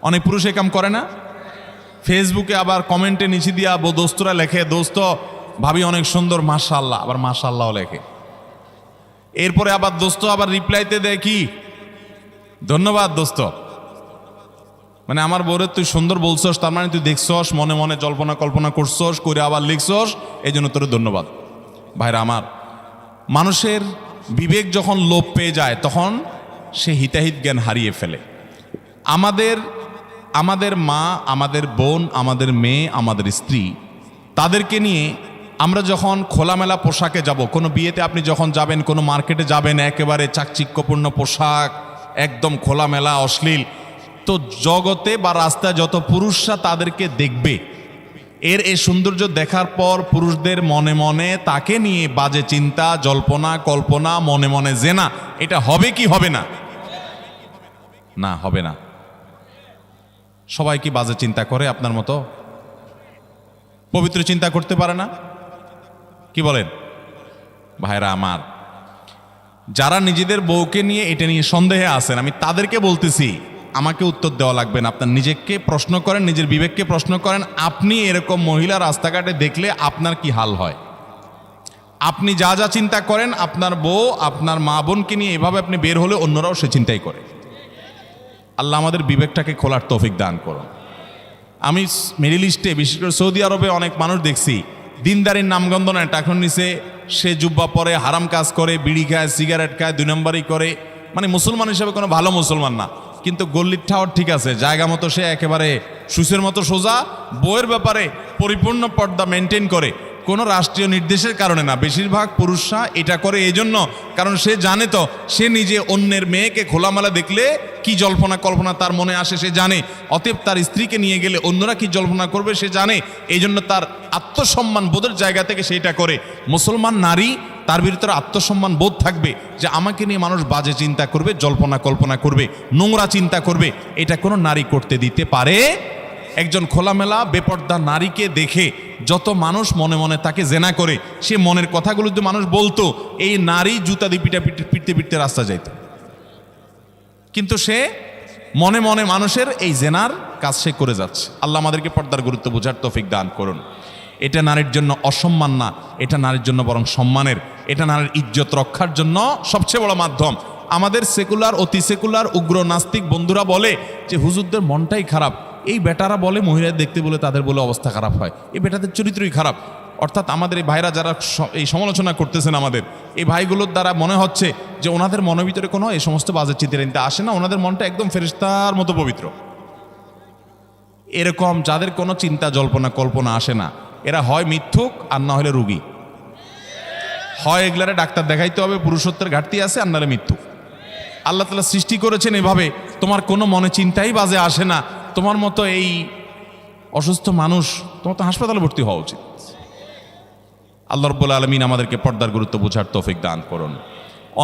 অনেক পুরুষ এ কাম করে না? ফেসবুকে আবার কমেন্টে নিচে দিয়া দোস্তরা লেখে, দোস্ত ভাবি অনেক সুন্দর, মাশাআল্লাহ, আবার মাশাআল্লাহ লেখে। এরপরে আবার দোস্ত আবার রিপ্লাইতে দেয় কি, ধন্যবাদ দোস্ত, মানে আমার বউরে তুই সুন্দর বলছস, তার মানে তুই দেখছস, মনে মনে জল্পনা কল্পনা করছস, করে আবার লিখছস, এই জন্য তোর ধন্যবাদ। ভাইরা আমার, মানুষের বিবেক যখন লোপ পেয়ে যায় তখন সে হিতাহিত জ্ঞান হারিয়ে ফেলে। আমাদের মা, আমাদের বোন, আমাদের মেয়ে, আমাদের স্ত্রী, তাদেরকে নিয়ে আমরা যখন খোলামেলা পোশাকে যাব, কোনো বিয়েতে আপনি যখন যাবেন, কোনো মার্কেটে যাবেন, একেবারে চাকচিক্যপূর্ণ পোশাক, একদম খোলামেলা অশ্লীল, তো জগতে বা রাস্তায় যত পুরুষরা তাদেরকে দেখবে, এই সৌন্দর্য দেখার পর পুরুষদের মনে মনে তাকে নিয়ে বাজে চিন্তা, জল্পনা কল্পনা, মনে মনে জেনা, এটা হবে কি হবে না? না, হবে না। সবাই কি বাজে চিন্তা করে আপনার মতো? পবিত্র চিন্তা করতে পারে না? কি বলেন ভাইরা আমার? যারা নিজেদের বউকে নিয়ে এটা নিয়ে সন্দেহে আছেন, আমি তাদেরকে বলতেছি, আমাকে উত্তর দেওয়া লাগবে না, আপনার নিজেকে প্রশ্ন করেন, নিজের বিবেককে প্রশ্ন করেন। আপনি এরকম মহিলা রাস্তাঘাটে দেখলে আপনার কি হাল হয়? আপনি যা যা চিন্তা করেন, আপনার বউ, আপনার মা বোনকে নিয়ে এভাবে আপনি বের হলে অন্যরাও সে চিন্তাই করে। আল্লাহ আমাদের বিবেকটাকে খোলার তৌফিক দান করুন। আমি মিডল ইস্টে, বিশেষ করে সৌদি আরবে অনেক মানুষ দেখছি, দিনদারির নামগন্ধ নেয়, টাকুন নিচে সে জুব্বা পরে, হারাম কাজ করে, বিড়ি খায়, সিগারেট খায়, 2 নম্বরই করে, মানে মুসলমান হিসেবে কোনো ভালো মুসলমান না। কিন্তু গল্লির ঠাওয়ার ঠিক আছে, জায়গা মতো সে একেবারে সুসের মতো সোজা, বইয়ের ব্যাপারে পরিপূর্ণ পর্দা মেনটেন করে, কোনো রাষ্ট্রীয় নির্দেশের কারণে না। বেশিরভাগ পুরুষরা এটা করে এই জন্য, কারণ সে জানে তো সে নিজে অন্যের মেয়েকে খোলামেলা দেখলে কি জল্পনা কল্পনা তার মনে আসে সে জানে, অতএব তার স্ত্রীকে নিয়ে গেলে অন্যরা কি জল্পনা করবে সে জানে, এই জন্য তার আত্মসম্মান বোধের জায়গা থেকে সেটা করে। মুসলমান নারী, তার ভিতরে আত্মসম্মান বোধ থাকবে যে আমাকে নিয়ে মানুষ বাজে চিন্তা করবে, জল্পনা কল্পনা করবে, নোংরা চিন্তা করবে, এটা কোনো নারী করতে দিতে পারে? একজন খোলামেলা বেপর্দা নারীকে দেখে যত মানুষ মনে মনে তাকে জেনা করে, সে মনের কথাগুলো যদি মানুষ বলতো, এই নারী জুতা দিয়ে পিটতে পিটতে রাস্তা যাইত। কিন্তু সে মনে মনে মানুষের এই জেনার কাজ সে করে যাচ্ছে। আল্লাহ আমাদেরকে পর্দার গুরুত্ব বোঝার তৌফিক দান করুন। এটা নারীর জন্য অসম্মান না, এটা নারীর জন্য বরং সম্মানের, এটা নারীর ইজ্জত রক্ষার জন্য সবচেয়ে বড় মাধ্যম। আমাদের সেকুলার, অতি সেকুলার, উগ্র নাস্তিক বন্ধুরা বলে যে হুজুরদের মনটাই খারাপ, এই বেটারা বলে মহিলা দেখতে বলে তাদের বলে অবস্থা খারাপ হয়, এই বেটাদের চরিত্রই খারাপ। অর্থাৎ আমাদের এই ভাইরা যারা এই সমালোচনা করতেছেন, আমাদের এই ভাইগুলোর দ্বারা মনে হচ্ছে যে ওনাদের মনের ভিতরে কোনো এই সমস্ত বাজে চিন্তা আসে না, ওনাদের মনটা একদম ফেরেশতার মতো পবিত্র। এরকম যাদের কোনো চিন্তা জল্পনা কল্পনা আসে না, এরা হয় মিথ্যুক আর না হলে রুগী। হয় এগুলারে ডাক্তার দেখাইতে হবে, পুরুষত্বের ঘাটতি আছে, আর নাহলে মিথ্যুক। আল্লাহ তাআলা সৃষ্টি করেছেন এভাবে, তোমার কোনো মনে চিন্তাই বাজে আসে না, তোমার মতো এই অসুস্থ মানুষ, তোমার তো হাসপাতালে ভর্তি হওয়া উচিত। আল্লাহ রাব্বুল আলামিন আমাদেরকে পর্দার গুরুত্ব বোঝার তৌফিক দান করুন।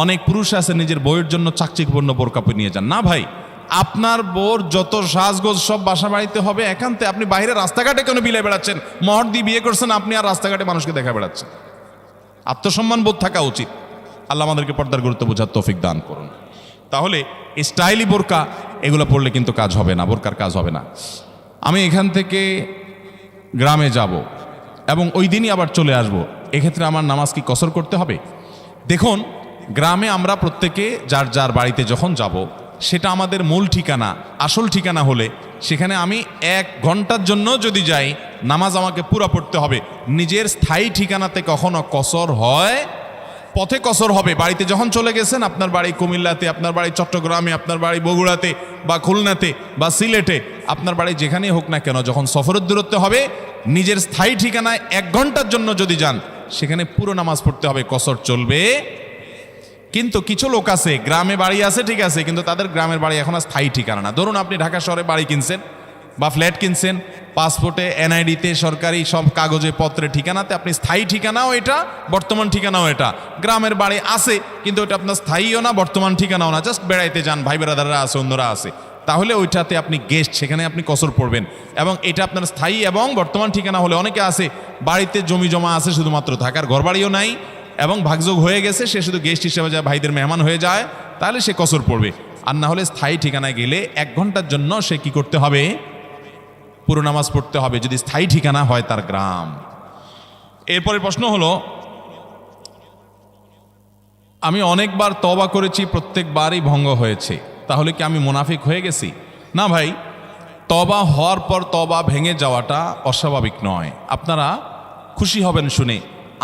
অনেক পুরুষ আছে নিজের বউয়ের জন্য চাকচিক্যপূর্ণ বোরকা পরে নিয়ে যান। না ভাই, আপনার বউর যত সাজগোজ সব বাসা বাড়িতে হবে একান্তে। আপনি বাইরে রাস্তাঘাটে কেন বিলে বেড়াচ্ছেন? মহর দিয়ে বিয়ে করছেন আপনি, আর রাস্তাঘাটে মানুষকে দেখা বেড়াচ্ছেন। আত্মসম্মান বোধ থাকা উচিত। আল্লাহ আমাদেরকে পর্দার গুরুত্ব বোঝার তৌফিক দান করুন। তাহলে স্টাইলি বোরকা এগুলো পড়লে কিন্তু কাজ হবে না, বোরকার কাজ হবে না। আমি এখান থেকে গ্রামে যাব এবং ওই দিনই আবার চলে আসব, এক্ষেত্রে আমার নামাজ কি কসর করতে হবে? দেখুন, গ্রামে আমরা প্রত্যেকে যার যার বাড়িতে যখন যাব, সেটা আমাদের মূল ঠিকানা, আসল ঠিকানা হলে সেখানে আমি 1 ঘন্টার জন্য যদি যাই, নামাজ আমাকে পুরা পড়তে হবে। নিজের স্থায়ী ঠিকানাতে কখনো কসর হয়? পথে কসর হবে। বাড়িতে যখন চলে গেছেন, আপনার বাড়ি কুমিল্লাতে, আপনার বাড়ি চট্টগ্রামে, আপনার বাড়ি বগুড়াতে বা খুলনাতে বা সিলেটে, আপনার বাড়ি যেখানেই হোক না কেন, যখন সফরের দূরত্ব হবে, নিজের স্থায়ী ঠিকানায় 1 ঘন্টার জন্য যদি যান, সেখানে পুরো নামাজ পড়তে হবে, কসর চলবে। কিন্তু কিছু লোক আছে, গ্রামে বাড়ি আছে ঠিক আছে, কিন্তু তাদের গ্রামের বাড়ি এখন আর স্থায়ী ঠিকানা না। ধরুন আপনি ঢাকা শহরে বাড়ি কিনছেন বা ফ্ল্যাট কিনছেন, পাসপোর্টে, এনআইডিতে, সরকারি সব কাগজে পত্রে ঠিকানাতে আপনি স্থায়ী ঠিকানাও এটা, বর্তমান ঠিকানাও এটা। গ্রামের বাড়ি আছে কিন্তু ওটা আপনার স্থায়ীও না, বর্তমান ঠিকানাও না, জাস্ট বেড়াইতে যান, ভাই বেড়াদাররা আছে, অন্যরা আছে, তাহলে ওইটাতে আপনি গেস্ট, সেখানে আপনি কসর পড়বেন। এবং এটা আপনার স্থায়ী এবং বর্তমান ঠিকানা হলে, অনেকে আছে বাড়িতে জমি জমা আছে, শুধুমাত্র থাকার ঘর বাড়িও নাই এবং ভাগযোগ হয়ে গেছে, সে শুধু গেস্ট হিসেবে যায়, ভাইদের মেহমান হয়ে যায়, তাহলে সে কসর পড়বে। আর না হলে স্থায়ী ঠিকানায় গেলে 1 ঘন্টার জন্য সে কি করতে হবে? পুরো নামাজ পড়তে হবে, যদি স্থায়ী ঠিকানা হয় তার গ্রাম। এরপরে প্রশ্ন হলো, আমি অনেকবার তওবা করেছি, প্রত্যেকবারই ভঙ্গ হয়েছে, তাহলে কি আমি মুনাফিক হয়ে গেছি? না ভাই, তওবা হওয়ার পর তওবা ভেঙে যাওয়াটা অস্বাভাবিক নয়। আপনারা খুশি হবেন শুনে,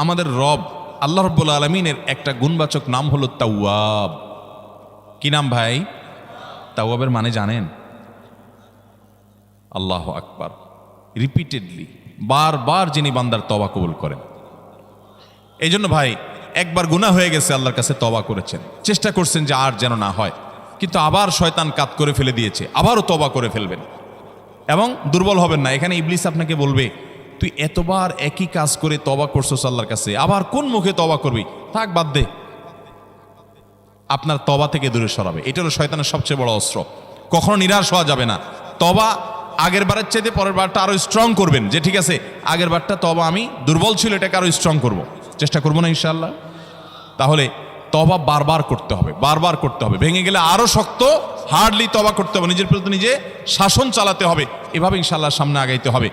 আমাদের রব আল্লাহ রাব্বুল আলামিনের একটা গুণবাচক নাম হলো তাওয়াব। কি নাম ভাই? তাওয়াবের মানে জানেন? আল্লাহু আকবার। রিপিটেডলি, বারবার যিনি বান্দার তওবা কবুল করেন। এই জন্য ভাই, একবার গুনাহ হয়ে গেছে, আল্লাহর কাছে তওবা করেছেন, চেষ্টা করছেন যে আর যেন না হয়, কিন্তু আবার শয়তান কাত করে ফেলে দিয়েছে, আবারও তওবা করে ফেলবেন এবং দুর্বল হবেন না। এখানে ইবলিস আপনাকে বলবে, তুই এতবার একই কাজ করে তওবা করছস আল্লাহর কাছে, আবার কোন মুখে তওবা করবি? থাক, বাদ দে। আপনার তওবা থেকে দূরে সরাবে। এটা হলো শয়তানের সবচেয়ে বড় অস্ত্র। কখনো নিরাশ হওয়া যাবে না। তওবা আগের বারের চাইতে পরের বারটা আরো স্ট্রং করবেন, যে ঠিক আছে আগের বারটা তওবা আমি দুর্বল ছিল, এটাকে আরো স্ট্রং করব, চেষ্টা করবো না ইনশাআল্লাহ। তাহলে তওবা বারবার করতে হবে, বারবার করতে হবে। ভেঙে গেলে আরো শক্ত, হার্ডলি তওবা করতে হবে, নিজের প্রতি নিজে শাসন চালাতে হবে। এভাবে ইনশাআল্লাহ সামনে আগাইতে হবে।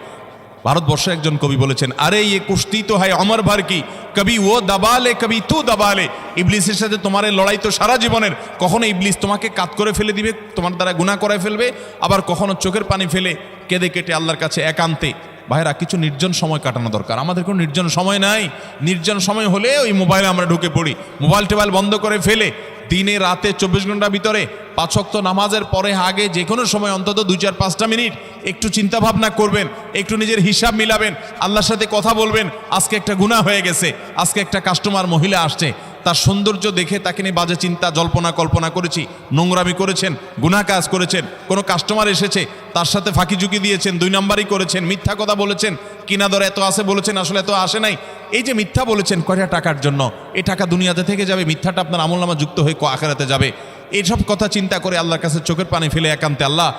ভারতবর্ষে একজন কবি বলেছেন, আরে ইয়ে কুস্তি তো হয় অমর ভর কি, কবি ও দাবালে কবি তু দাবালে। ইবলিসের সাথে তোমার এই লড়াই তো সারা জীবনের। কখনো ইবলিস তোমাকে কাত করে ফেলে দিবে, তোমার দ্বারা গুনাহ করায় ফেলবে, আবার কখনো চোখের পানি ফেলে কেঁদে কেটে আল্লাহর কাছে একান্তে। ভাইরা, কিছু নির্জন সময় কাটানো দরকার। আমাদের কোনো নির্জন সময় নাই। নির্জন সময় হলে ওই মোবাইলে আমরা ঢুকে পড়ি, মোবাইল টোবাইল বন্ধ করে ফেলে দিনে রাতে 24 ঘন্টার ভিতরে 5 ওয়াক্ত নামাজের পরে আগে যে কোনো সময় অন্তত 2-4-5টা মিনিট একটু চিন্তা ভাবনা করবেন, একটু নিজের হিসাব মিলাবেন, আল্লাহর সাথে কথা বলবেন। আজকে একটা গুনাহ হয়ে গেছে, আজকে একটা কাস্টমার মহিলা আসছে, তার সৌন্দর্য দেখে তাকে নিয়ে বাজে চিন্তা জল্পনা কল্পনা করেছি, নোংরামি করেছেন, গুনাহ কাজ করেছেন। কোনো কাস্টমার এসেছে, তার সাথে ফাঁকি ঝুঁকি দিয়েছেন, 2 নাম্বারই করেছেন, মিথ্যা কথা বলেছেন, কিনা দর এত আসে বলেছেন, আসলে এত আসে নাই। এই যে মিথ্যা বলেছেন কয়টা টাকার জন্য, এই টাকা দুনিয়াতে থেকে যাবে, মিথ্যাটা আপনার আমলনামা যুক্ত হয়ে আখিরাতে যাবে। এইসব কথা চিন্তা করে আল্লাহর কাছে চোখের পানি ফেলে একান্তে, আল্লাহ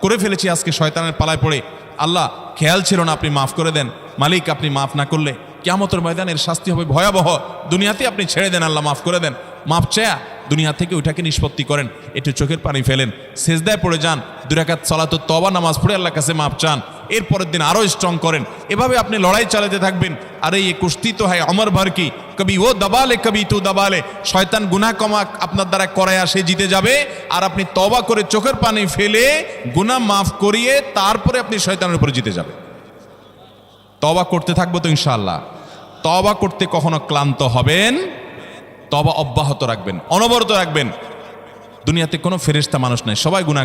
করে ফেলেছি আজকে শয়তানের পালায় পড়ে, আল্লাহ খেয়াল ছিল না, আপনি মাফ করে দেন। মালিক, আপনি মাফ না করলে কিয়ামতের ময়দানের শাস্তি হবে ভয়াবহ। দুনিয়াতে আপনি ছেড়ে দেন, আল্লাহ মাফ করে দেন। মাফ চায়া দুনিয়া থেকে ওইটাকে নিষ্পত্তি করেন, একটু চোখের পানি ফেলেন, সেজদায় পড়ে যান, 2 রাকাত সালাতুত তওবা নামাজ পড়ে আল্লাহর কাছে মাফ চান, এরপরের দিন আরো স্ট্রং করেন। এভাবে আপনি লড়াই চালাতে থাকবেন। আরে এই কুস্তি তো হয় অমর ভর কি, কবি ও দাবালে কবি তু দাবালে। শয়তান গুনাহ কমা আপনার দ্বারা করায় সে জিতে যাবে, আর আপনি তওবা করে চোখের পানি ফেলে গুনাহ মাফ করিয়ে তারপরে আপনি শয়তানের উপরে জিতে যাবেন। তওবা করতে থাকবো তো ইনশাআল্লাহ। তওবা করতে কখনো ক্লান্ত হবেন, তওবা অব্যাহত রাখবেন, অনবরত রাখবেন। দুনিয়াতে কোনো ফেরেশতা মানুষ নাই, সবাই গুনাহ